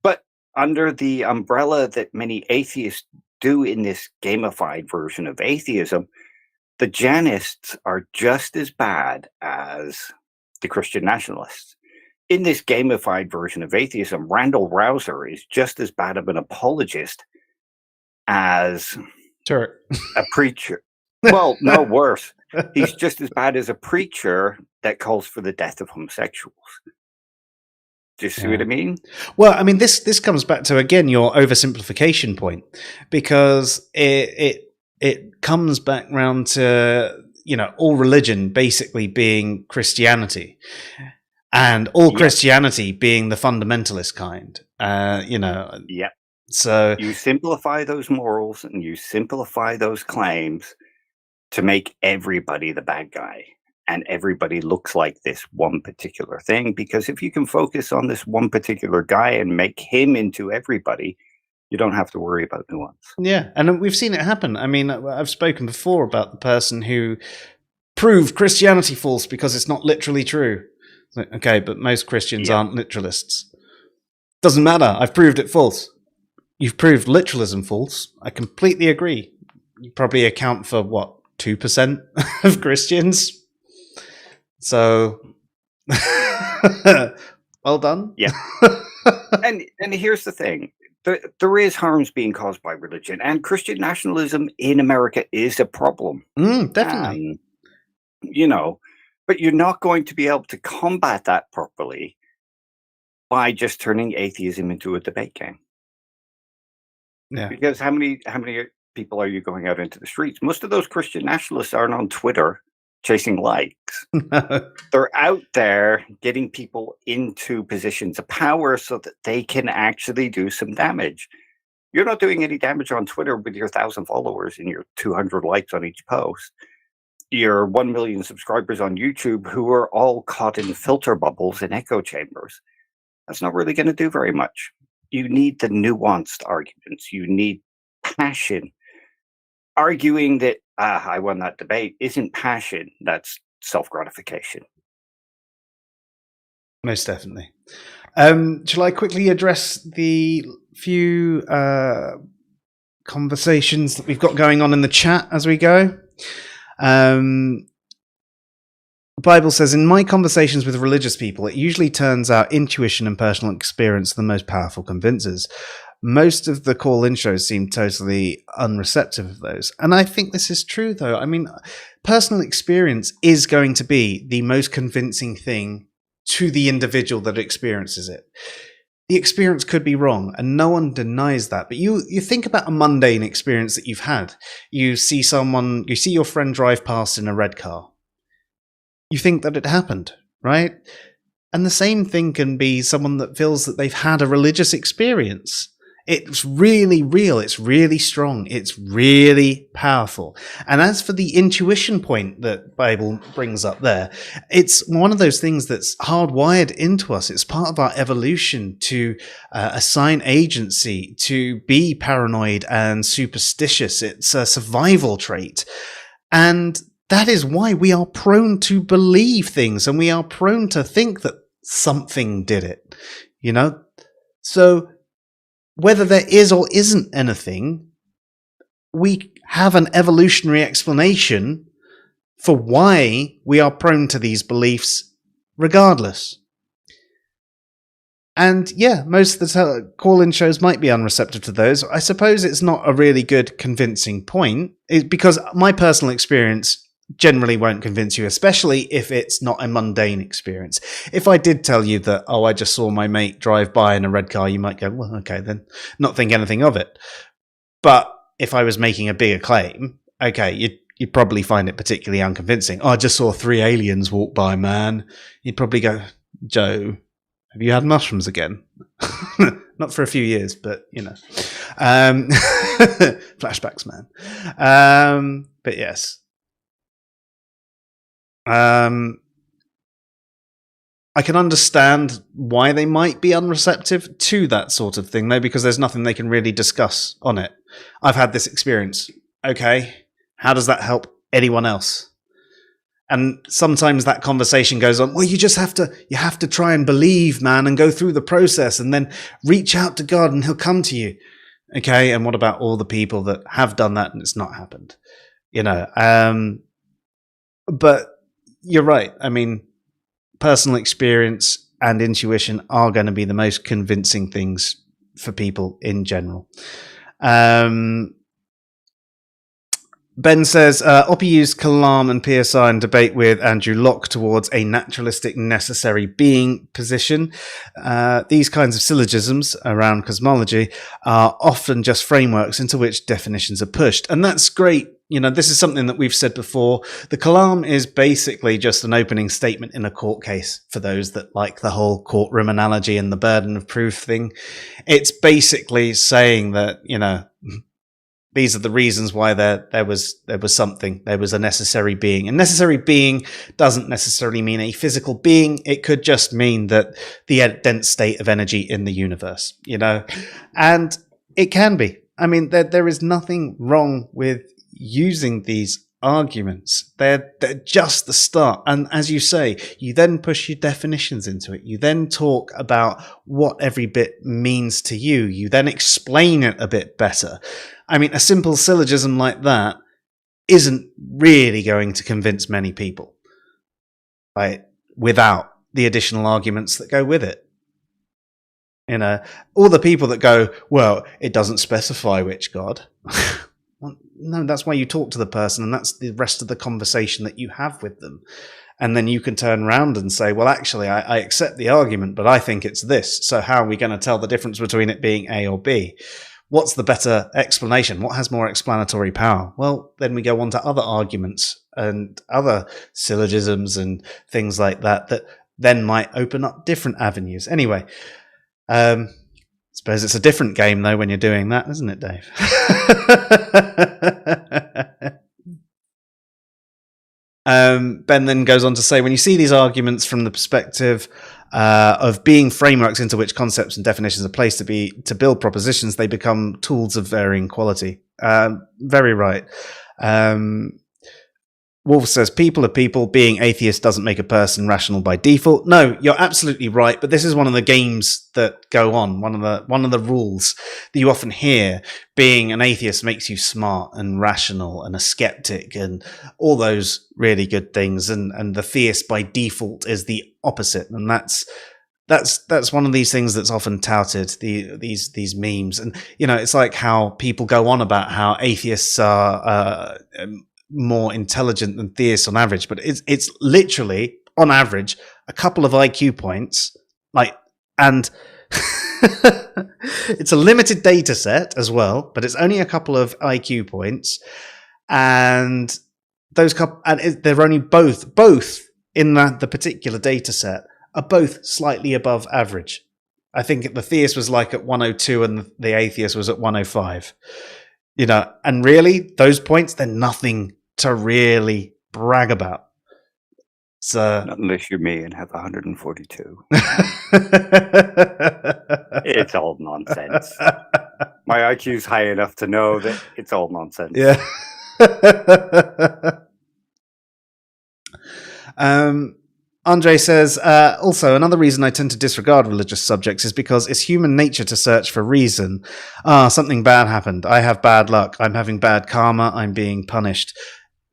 But under the umbrella that many atheists do in this gamified version of atheism, the Janists are just as bad as the Christian nationalists. In this gamified version of atheism, Randall Rouser is just as bad of an apologist as a preacher. Well, no, worse. He's just as bad as a preacher that calls for the death of homosexuals. Do you see what I mean? Well, I mean, this comes back to, again, your oversimplification point, because it comes back round to, all religion basically being Christianity, and all Christianity being the fundamentalist kind. Yeah. So you simplify those morals and you simplify those claims to make everybody the bad guy. And everybody looks like this one particular thing, because if you can focus on this one particular guy and make him into everybody, you don't have to worry about nuance. Yeah, and we've seen it happen. I mean, I've spoken before about the person who proved Christianity false because it's not literally true. Okay, but most Christians aren't literalists. Doesn't matter. I've proved it false. You've proved literalism false. I completely agree. You probably account for, 2% of Christians? So, well done. Yeah. and here's the thing. There is harms being caused by religion, and Christian nationalism in America is a problem. Definitely. But you're not going to be able to combat that properly by just turning atheism into a debate game. Yeah. Because how many people are you going out into the streets? Most of those Christian nationalists aren't on Twitter chasing likes. They're out there getting people into positions of power so that they can actually do some damage. You're not doing any damage on Twitter with your 1,000 followers and your 200 likes on each post. Your 1 million subscribers on YouTube who are all caught in filter bubbles and echo chambers. That's not really going to do very much. You need the nuanced arguments. You need passion. Arguing that I won that debate isn't passion. That's self-gratification. Most definitely. Shall I quickly address the few conversations that we've got going on in the chat as we go? The Bible says, in my conversations with religious people, it usually turns out intuition and personal experience are the most powerful convincers. Most of the call-in shows seem totally unreceptive of those. And I think this is true, though. I mean, personal experience is going to be the most convincing thing to the individual that experiences it. The experience could be wrong, and no one denies that. But you think about a mundane experience that you've had. You see your friend drive past in a red car. You think that it happened, right? And the same thing can be someone that feels that they've had a religious experience. It's really real. It's really strong. It's really powerful. And as for the intuition point that Bible brings up there, it's one of those things that's hardwired into us. It's part of our evolution to assign agency, to be paranoid and superstitious. It's a survival trait. And that is why we are prone to believe things, and we are prone to think that something did it, So whether there is or isn't anything, we have an evolutionary explanation for why we are prone to these beliefs regardless. And yeah, most of the call-in shows might be unreceptive to those. I suppose it's not a really good convincing point, because my personal experience generally won't convince you, especially if it's not a mundane experience. If I did tell you that, I just saw my mate drive by in a red car, you might go, well, okay, then not think anything of it. But if I was making a bigger claim, okay, you'd probably find it particularly unconvincing. I just saw 3 aliens walk by, man. You'd probably go, Joe, have you had mushrooms again? Not for a few years, but, flashbacks, man. But yes. I can understand why they might be unreceptive to that sort of thing, though, because there's nothing they can really discuss on it. I've had this experience. Okay, how does that help anyone else? And sometimes that conversation goes on, well, you have to try and believe, man, and go through the process and then reach out to God and he'll come to you. Okay, and what about all the people that have done that and it's not happened? But you're right. I mean, personal experience and intuition are going to be the most convincing things for people in general. Ben says, Oppie used Kalam and PSI in debate with Andrew Locke towards a naturalistic necessary being position. These kinds of syllogisms around cosmology are often just frameworks into which definitions are pushed. And that's great. You know, this is something that we've said before. The Kalam is basically just an opening statement in a court case for those that like the whole courtroom analogy and the burden of proof thing. It's basically saying that, you know, these are the reasons why there was something. There was a necessary being. And necessary being doesn't necessarily mean a physical being. It could just mean that the dense state of energy in the universe, you know? And it can be. I mean, there is nothing wrong with using these arguments. They're just the start. And as you say, you then push your definitions into it. You then talk about what every bit means to you. You then explain it a bit better. I mean, a simple syllogism like that isn't really going to convince many people, right? Without the additional arguments that go with it. You know, all the people that go, well, it doesn't specify which God. Well, no, that's why you talk to the person, and that's the rest of the conversation that you have with them. And then you can turn around and say, well, actually, I accept the argument, but I think it's this. So how are we going to tell the difference between it being A or B? What's the better explanation? What has more explanatory power? Well, then we go on to other arguments and other syllogisms and things like that that then might open up different avenues. Anyway, I suppose it's a different game, though, when you're doing that, isn't it, Dave? Ben then goes on to say, when you see these arguments from the perspective of being frameworks into which concepts and definitions are placed to build propositions, they become tools of varying quality. Very right. Wolf says, people are people. Being atheist doesn't make a person rational by default. No, you're absolutely right. But this is one of the games that go on. One of the rules that you often hear. Being an atheist makes you smart and rational and a skeptic and all those really good things. And the theist by default is the opposite. And that's one of these things that's often touted, these memes. And, you know, it's like how people go on about how atheists are more intelligent than theists on average, but it's literally on average a couple of IQ points, and it's a limited data set as well, but it's only a couple of IQ points, and they're only both in the particular data set are both slightly above average. I think the theist was like at 102 and the atheist was at 105. You know, and really, those points, they're nothing to really brag about. So, not unless you're me and have 142. It's all nonsense. My IQ's high enough to know that it's all nonsense. Yeah. Andre says, also, another reason I tend to disregard religious subjects is because it's human nature to search for reason. Something bad happened. I have bad luck. I'm having bad karma. I'm being punished.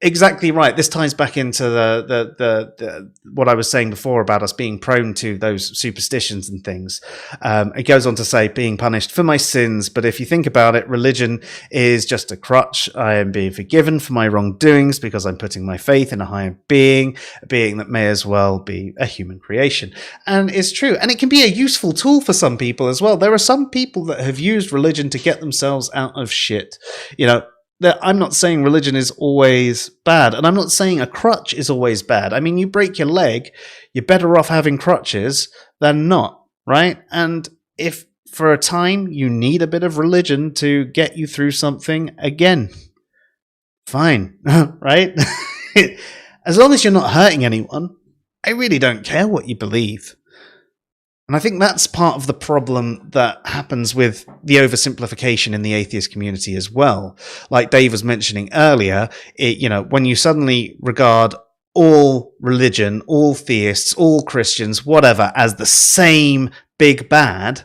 Exactly right. This ties back into the what I was saying before about us being prone to those superstitions and things. It goes on to say, being punished for my sins, but if you think about it, religion is just a crutch. I am being forgiven for my wrongdoings because I'm putting my faith in a higher being, a being that may as well be a human creation. And it's true. And it can be a useful tool for some people as well. There are some people that have used religion to get themselves out of shit. You know, I'm not saying religion is always bad, and I'm not saying a crutch is always bad. I mean, you break your leg, you're better off having crutches than not, right? And if for a time you need a bit of religion to get you through something, again, fine, right? As long as you're not hurting anyone, I really don't care what you believe. And I think that's part of the problem that happens with the oversimplification in the atheist community as well. Like Dave was mentioning earlier, when you suddenly regard all religion, all theists, all Christians, whatever, as the same big bad,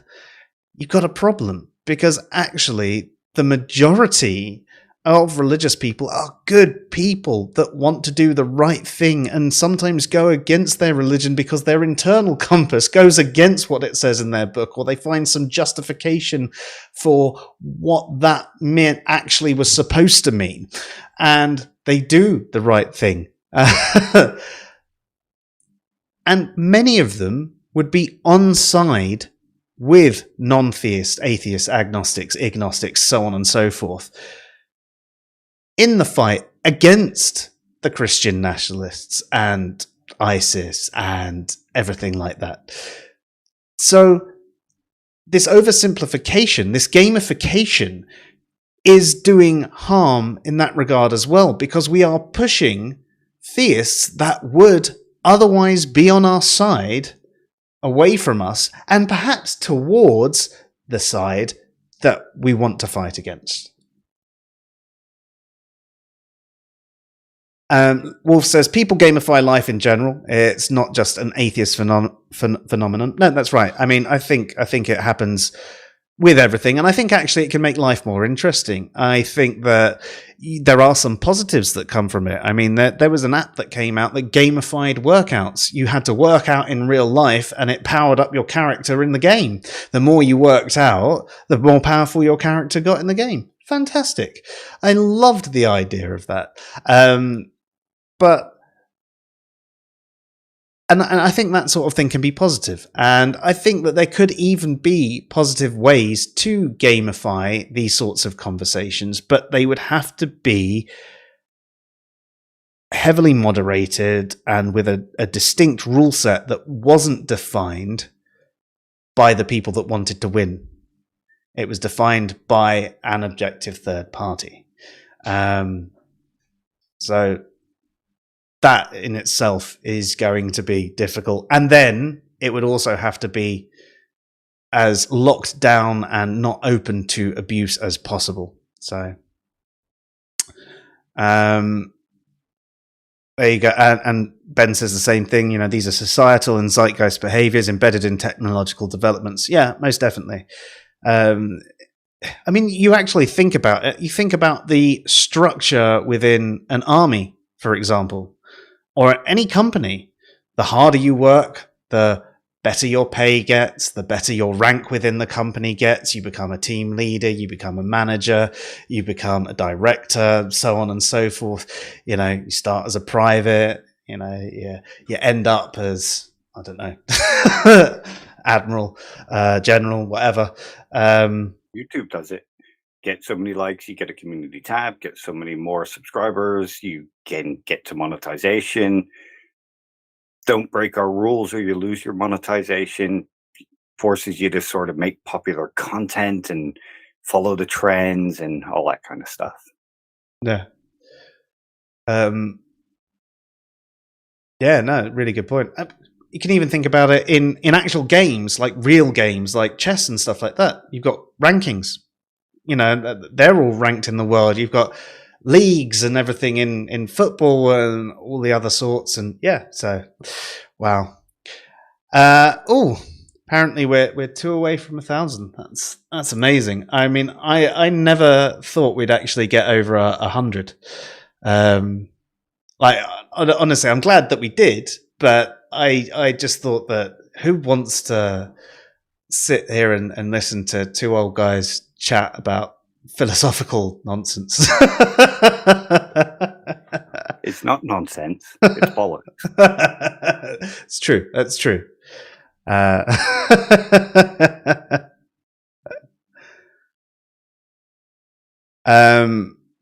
you've got a problem. Because actually, the majority of religious people are good people that want to do the right thing and sometimes go against their religion because their internal compass goes against what it says in their book, or they find some justification for what that meant actually was supposed to mean. And they do the right thing. And many of them would be on side with non-theists, atheists, agnostics, ignostics, so on and so forth, in the fight against the Christian nationalists and ISIS and everything like that. So this oversimplification, this gamification, is doing harm in that regard as well, because we are pushing theists that would otherwise be on our side away from us and perhaps towards the side that we want to fight against. Wolf says, people gamify life in general. It's not just an atheist phenomenon. No, that's right. I mean, I think it happens with everything. And I think actually it can make life more interesting. I think that there are some positives that come from it. I mean, there was an app that came out that gamified workouts. You had to work out in real life and it powered up your character in the game. The more you worked out, the more powerful your character got in the game. Fantastic. I loved the idea of that. And I think that sort of thing can be positive. And I think that there could even be positive ways to gamify these sorts of conversations, but they would have to be heavily moderated and with a distinct rule set that wasn't defined by the people that wanted to win. It was defined by an objective third party. So that in itself is going to be difficult. And then it would also have to be as locked down and not open to abuse as possible. So there you go. And Ben says the same thing. You know, these are societal and zeitgeist behaviors embedded in technological developments. Yeah, most definitely. I mean, you actually think about it. You think about the structure within an army, for example, or any company. The harder you work, the better your pay gets, the better your rank within the company gets. You become a team leader, you become a manager, you become a director, so on and so forth. You know, you start as a private, you know, you end up as, I don't know, admiral, general, whatever. YouTube does it. Get so many likes, you get a community tab, get so many more subscribers, you can get to monetization. Don't break our rules or you lose your monetization. Forces you to sort of make popular content and follow the trends and all that kind of stuff. Yeah. Yeah, no, really good point. You can even think about it in actual games, like real games, like chess and stuff like that. You've got rankings. You know, they're all ranked in the world. You've got leagues and everything in football and all the other sorts. And yeah, so, wow. Apparently we're 2 away from 1,000. That's amazing. I mean, I never thought we'd actually get over 100. Like, honestly, I'm glad that we did, but I just thought that who wants to sit here and listen to two old guys chat about philosophical nonsense? It's not nonsense. It's bollocks. It's true. That's true.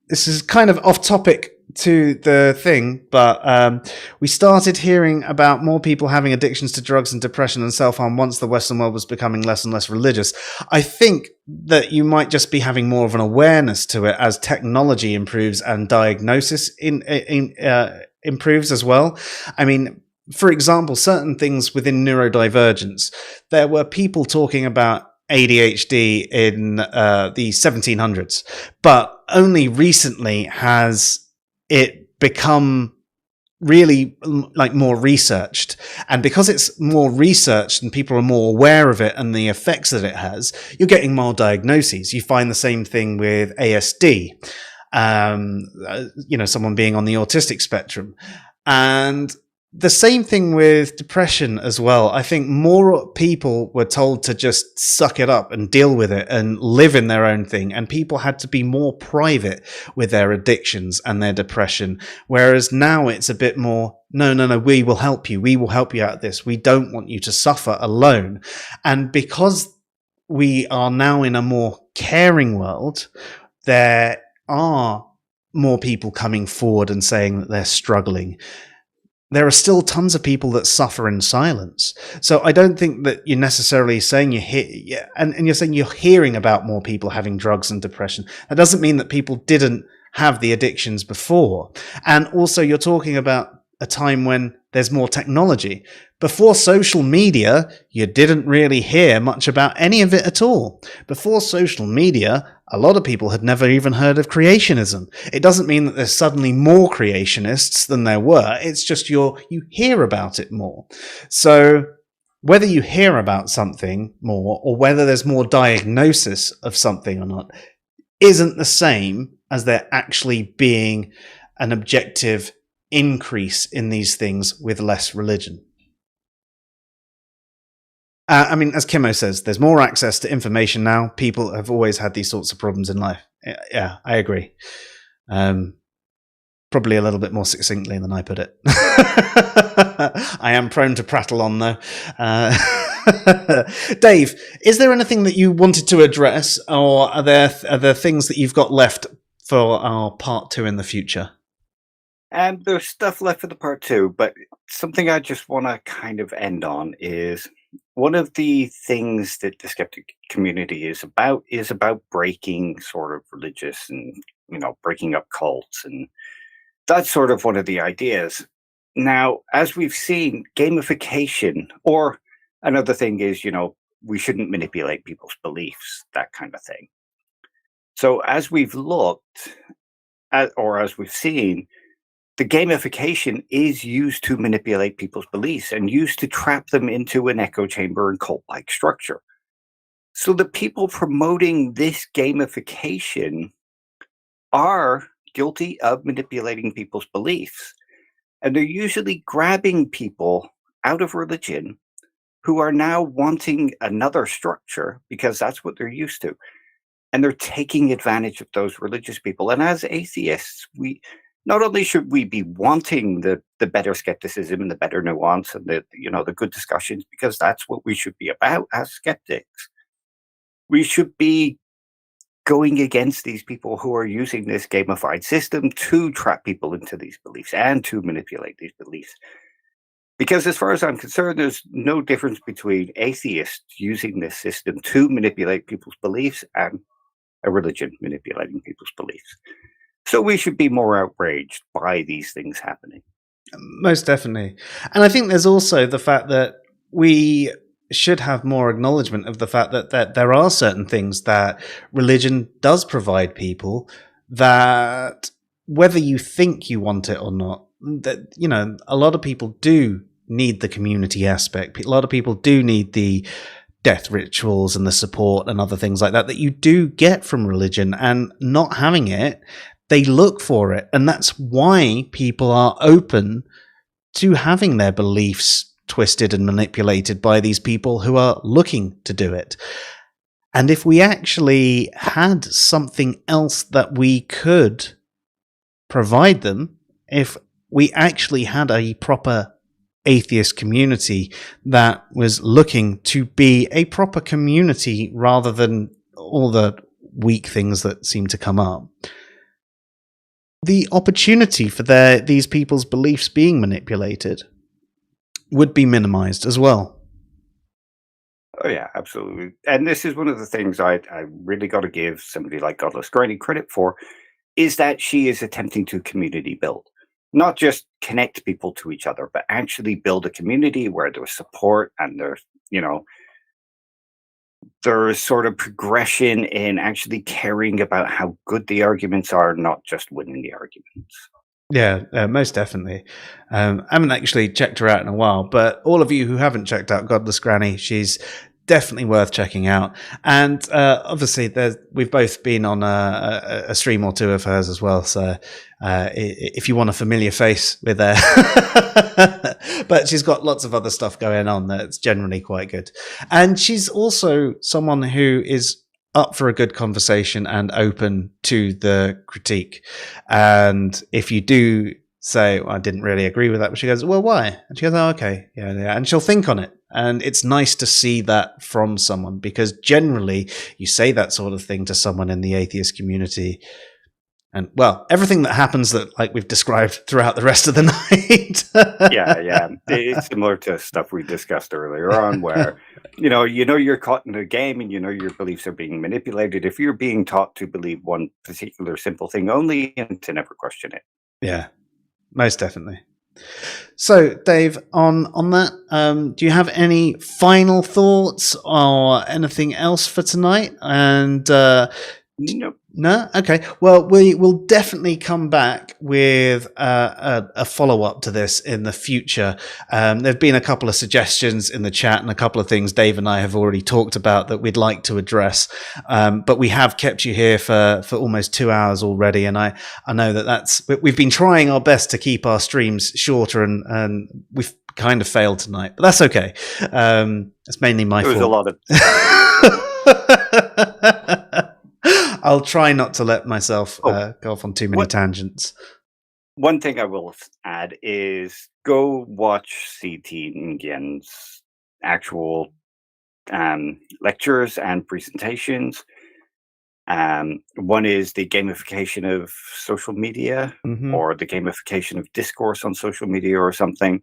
This is kind of off topic to the thing, but we started hearing about more people having addictions to drugs and depression and self-harm once the Western world was becoming less and less religious. I think that you might just be having more of an awareness to it as technology improves and diagnosis improves as well. I mean, for example, certain things within neurodivergence, there were people talking about ADHD in the 1700s, but only recently has it become really like more researched. And because it's more researched and people are more aware of it and the effects that it has, you're getting more diagnoses. You find the same thing with ASD. someone being on the autistic spectrum. And the same thing with depression as well. I think more people were told to just suck it up and deal with it and live in their own thing. And people had to be more private with their addictions and their depression. Whereas now it's a bit more, no, we will help you. We will help you out of this. We don't want you to suffer alone. And because we are now in a more caring world, there are more people coming forward and saying that they're struggling. There are still tons of people that suffer in silence. So I don't think that you're necessarily saying and you're saying you're hearing about more people having drugs and depression. That doesn't mean that people didn't have the addictions before. And also you're talking about a time when there's more technology. Before social media, you didn't really hear much about any of it at all. Before social media, a lot of people had never even heard of creationism. It doesn't mean that there's suddenly more creationists than there were. It's just you hear about it more. So whether you hear about something more or whether there's more diagnosis of something or not isn't the same as there actually being an objective increase in these things with less religion. As Kimmo says, there's more access to information now. People have always had these sorts of problems in life. Yeah, I agree. Probably a little bit more succinctly than I put it. I am prone to prattle on, though. Dave, is there anything that you wanted to address, or are there things that you've got left for our part 2 in the future? There's stuff left for the part 2, but something I just want to kind of end on is one of the things that the skeptic community is about breaking sort of religious and, breaking up cults. And that's sort of one of the ideas. Now, as we've seen, gamification, or another thing is, we shouldn't manipulate people's beliefs, that kind of thing. So as we've looked at, or as we've seen, the gamification is used to manipulate people's beliefs and used to trap them into an echo chamber and cult-like structure. So the people promoting this gamification are guilty of manipulating people's beliefs. And they're usually grabbing people out of religion who are now wanting another structure because that's what they're used to. And they're taking advantage of those religious people. And as atheists, we not only should we be wanting the better skepticism and the better nuance and the good discussions, because that's what we should be about as skeptics. We should be going against these people who are using this gamified system to trap people into these beliefs and to manipulate these beliefs. Because as far as I'm concerned, there's no difference between atheists using this system to manipulate people's beliefs and a religion manipulating people's beliefs. So we should be more outraged by these things happening. Most definitely. And I think there's also the fact that we should have more acknowledgement of the fact that there are certain things that religion does provide people, that whether you think you want it or not, that, a lot of people do need the community aspect. A lot of people do need the death rituals and the support and other things like that you do get from religion, and not having it, they look for it. And that's why people are open to having their beliefs twisted and manipulated by these people who are looking to do it. And if we actually had something else that we could provide them, if we actually had a proper atheist community that was looking to be a proper community rather than all the weak things that seem to come up, the opportunity for these people's beliefs being manipulated would be minimized as well. Oh yeah, absolutely. And this is one of the things I really got to give somebody like Godless Granny credit for, is that she is attempting to community build. Not just connect people to each other, but actually build a community where there's support and there's sort of progression in actually caring about how good the arguments are, not just winning the arguments. Yeah, most definitely. I haven't actually checked her out in a while, but all of you who haven't checked out Godless Granny, she's definitely worth checking out. And obviously, we've both been on a stream or two of hers as well. So if you want a familiar face, we're there. But she's got lots of other stuff going on that's generally quite good. And she's also someone who is up for a good conversation and open to the critique. And if you do say, well, I didn't really agree with that, but she goes, well, why? And she goes, oh, okay. Yeah. And she'll think on it. And it's nice to see that from someone, because generally you say that sort of thing to someone in the atheist community, and well, everything that happens that like we've described throughout the rest of the night. Yeah. It's similar to stuff we discussed earlier on, where you know you're caught in a game, and you know your beliefs are being manipulated. If you're being taught to believe one particular simple thing only and to never question it. Yeah, most definitely. So, Dave, on that, do you have any final thoughts or anything else for tonight? And Nope. no, okay. Well, we will definitely come back with a follow up to this in the future. There've been a couple of suggestions in the chat, and a couple of things Dave and I have already talked about that we'd like to address. But we have kept you here for almost 2 hours already, and I know we've been trying our best to keep our streams shorter, and we've kind of failed tonight, but that's okay. It's mainly my fault. There was a lot of. I'll try not to let myself go off on too many tangents. One thing I will add is go watch C.T. Nguyen's actual lectures and presentations. One is the gamification of social media, or the gamification of discourse on social media, or something,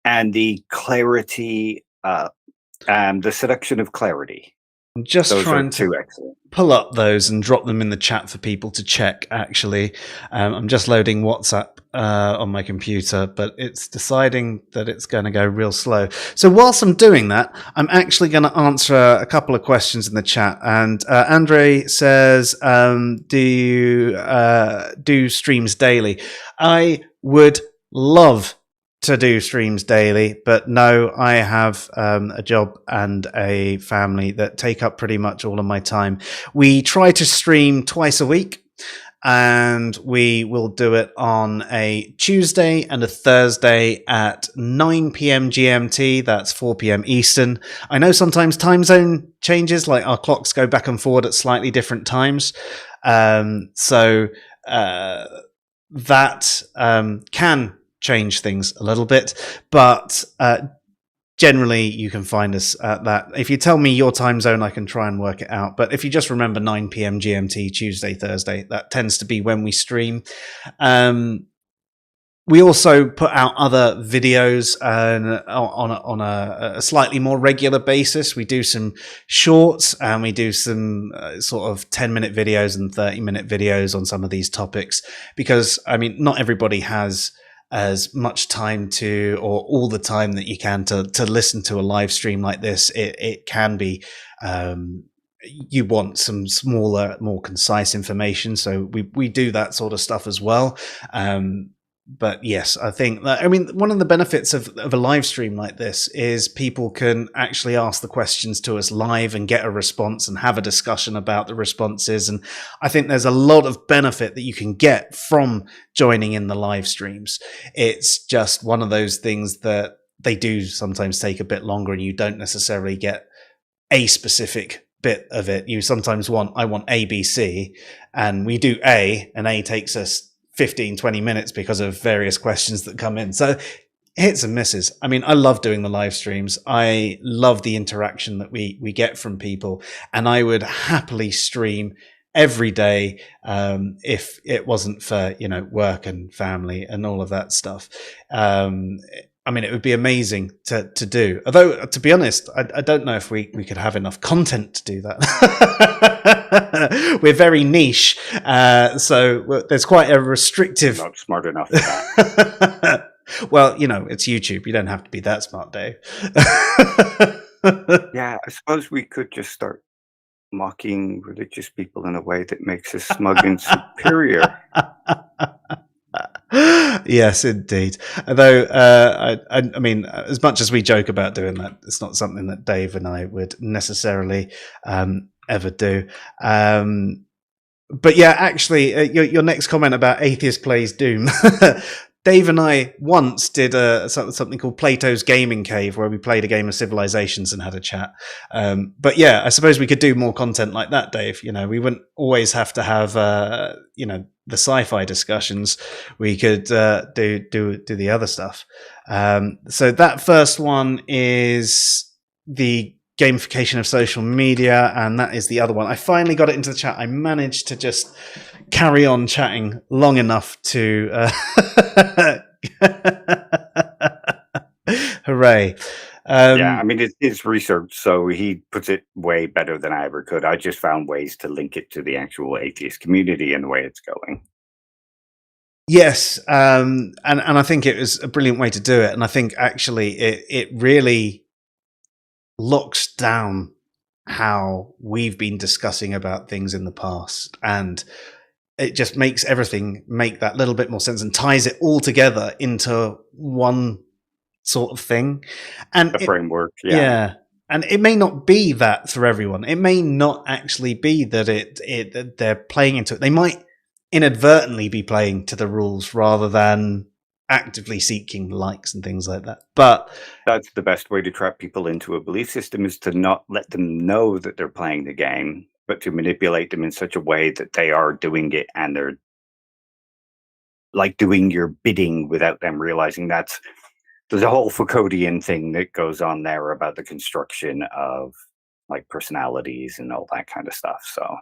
and the clarity, the seduction of clarity. I'm just Those trying are to excellent. pull up those and drop them in the chat for people to check, actually. I'm just loading WhatsApp on my computer, but it's deciding that it's going to go real slow. So whilst I'm doing that, I'm actually going to answer a couple of questions in the chat. And Andre says, do you do streams daily? I would love to do streams daily, but no, I have a job and a family that take up pretty much all of my time. We try to stream twice a week, and we will do it on a Tuesday and a Thursday at 9 p.m. GMT. That's 4 p.m. Eastern. I know sometimes time zone changes, like our clocks go back and forward at slightly different times. So that can change things a little bit, but generally you can find us at that. If you tell me your time zone, I can try and work it out, but if you just remember 9 p.m. GMT, Tuesday, Thursday, that tends to be when we stream. We also put out other videos on a slightly more regular basis. We do some shorts, and we do some sort of 10-minute videos and 30-minute videos on some of these topics, because I mean, not everybody has as much time to, or all the time that you can to listen to a live stream like this. It can be, you want some smaller, more concise information. So we do that sort of stuff as well. But yes, I think that, I mean, one of the benefits of a live stream like this is people can actually ask the questions to us live and get a response and have a discussion about the responses. And I think there's a lot of benefit that you can get from joining in the live streams. It's just one of those things that they do sometimes take a bit longer, and you don't necessarily get a specific bit of it. You sometimes I want A, B, C, and we do A, and A takes us 15-20 minutes because of various questions that come in. So hits and misses. I mean, I love doing the live streams. I love the interaction that we get from people, and I would happily stream every day if it wasn't for, work and family and all of that stuff. I mean, it would be amazing to do. Although, to be honest, I don't know if we could have enough content to do that. We're very niche, so there's quite a restrictive. Not smart enough for that. Well, it's YouTube. You don't have to be that smart, Dave. Yeah, I suppose we could just start mocking religious people in a way that makes us smug and superior. Yes, indeed. Although, I mean, as much as we joke about doing that, it's not something that Dave and I would necessarily ever do. But yeah, actually, your next comment about atheist plays Doom. Dave and I once did something called Plato's Gaming Cave, where we played a game of Civilizations and had a chat. But yeah, I suppose we could do more content like that, Dave. You know, we wouldn't always have to have the sci-fi discussions. We could do the other stuff. So that first one is the gamification of social media, and that is the other one. I finally got it into the chat. I managed to just carry on chatting long enough to hooray. Yeah, I mean, it's his research, so he puts it way better than I ever could. I just found ways to link it to the actual atheist community and the way it's going. Yes, and I think it was a brilliant way to do it, and I think actually it really locks down how we've been discussing about things in the past, and it just makes everything make that little bit more sense and ties it all together into one sort of thing. And The framework, yeah, and it may not be that for everyone. It may not actually be that that they're playing into it. They might inadvertently be playing to the rules rather than actively seeking likes and things like that. But that's the best way to trap people into a belief system, is to not let them know that they're playing the game, but to manipulate them in such a way that they are doing it, and they're like doing your bidding without them realizing. There's a whole Foucauldian thing that goes on there about the construction of like personalities and all that kind of stuff. So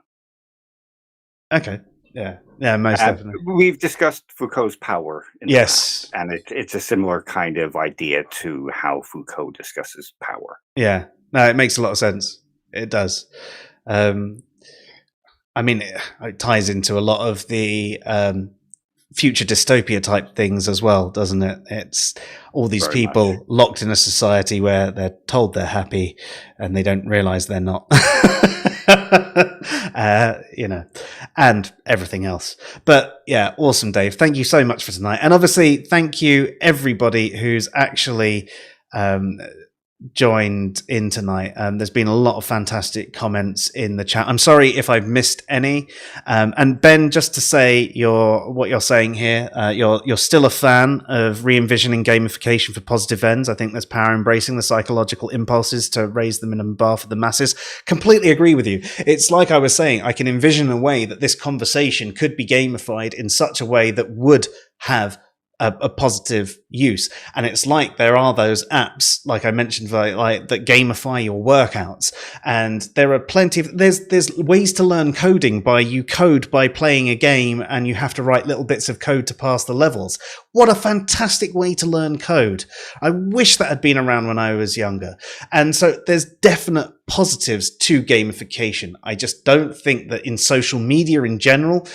okay. Yeah, most definitely. We've discussed Foucault's power in the Yes. past, and it's a similar kind of idea to how Foucault discusses power. Yeah. No, it makes a lot of sense. It does. I mean, it ties into a lot of the future dystopia type things as well, doesn't it? It's all these Very people much. locked in a society where they're told they're happy and they don't realize they're not. And everything else. But yeah, awesome, Dave. Thank you so much for tonight. And obviously, thank you everybody who's actually joined in tonight. There's been a lot of fantastic comments in the chat. I'm sorry if I've missed any. And Ben, just to say what you're saying here, you're still a fan of re-envisioning gamification for positive ends. I think there's power embracing the psychological impulses to raise the minimum bar for the masses. Completely agree with you. It's like I was saying, I can envision a way that this conversation could be gamified in such a way that would have a positive use. And it's like there are those apps, like I mentioned, like that gamify your workouts. And there are plenty of there's ways to learn coding you code by playing a game, and you have to write little bits of code to pass the levels. What a fantastic way to learn code. I wish that had been around when I was younger. And so there's definite positives to gamification. I just don't think that in social media in general,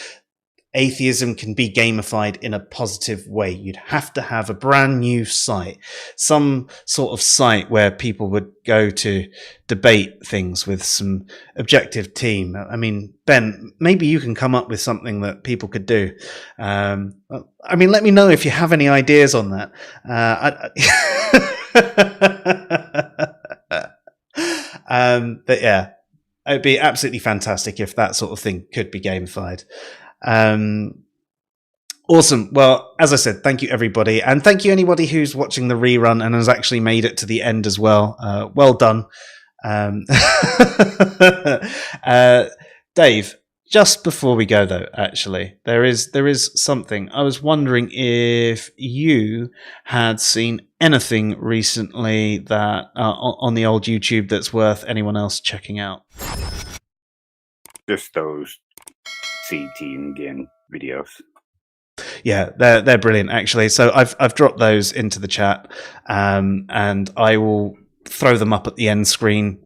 atheism can be gamified in a positive way. You'd have to have a brand new site, some sort of site where people would go to debate things with some objective team. I mean, Ben, maybe you can come up with something that people could do. I mean, let me know if you have any ideas on that. But yeah, it'd be absolutely fantastic if that sort of thing could be gamified. Awesome. Well, as I said, thank you everybody, and thank you anybody who's watching the rerun and has actually made it to the end as well. Well done. Dave, just before we go though, actually, there is something. I was wondering if you had seen anything recently that on the old YouTube that's worth anyone else checking out. Just those C-Team game videos. Yeah, they're brilliant actually. So I've dropped those into the chat, and I will throw them up at the end screen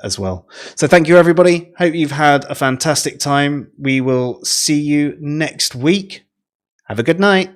as well. So thank you everybody. Hope you've had a fantastic time. We will see you next week. Have a good night.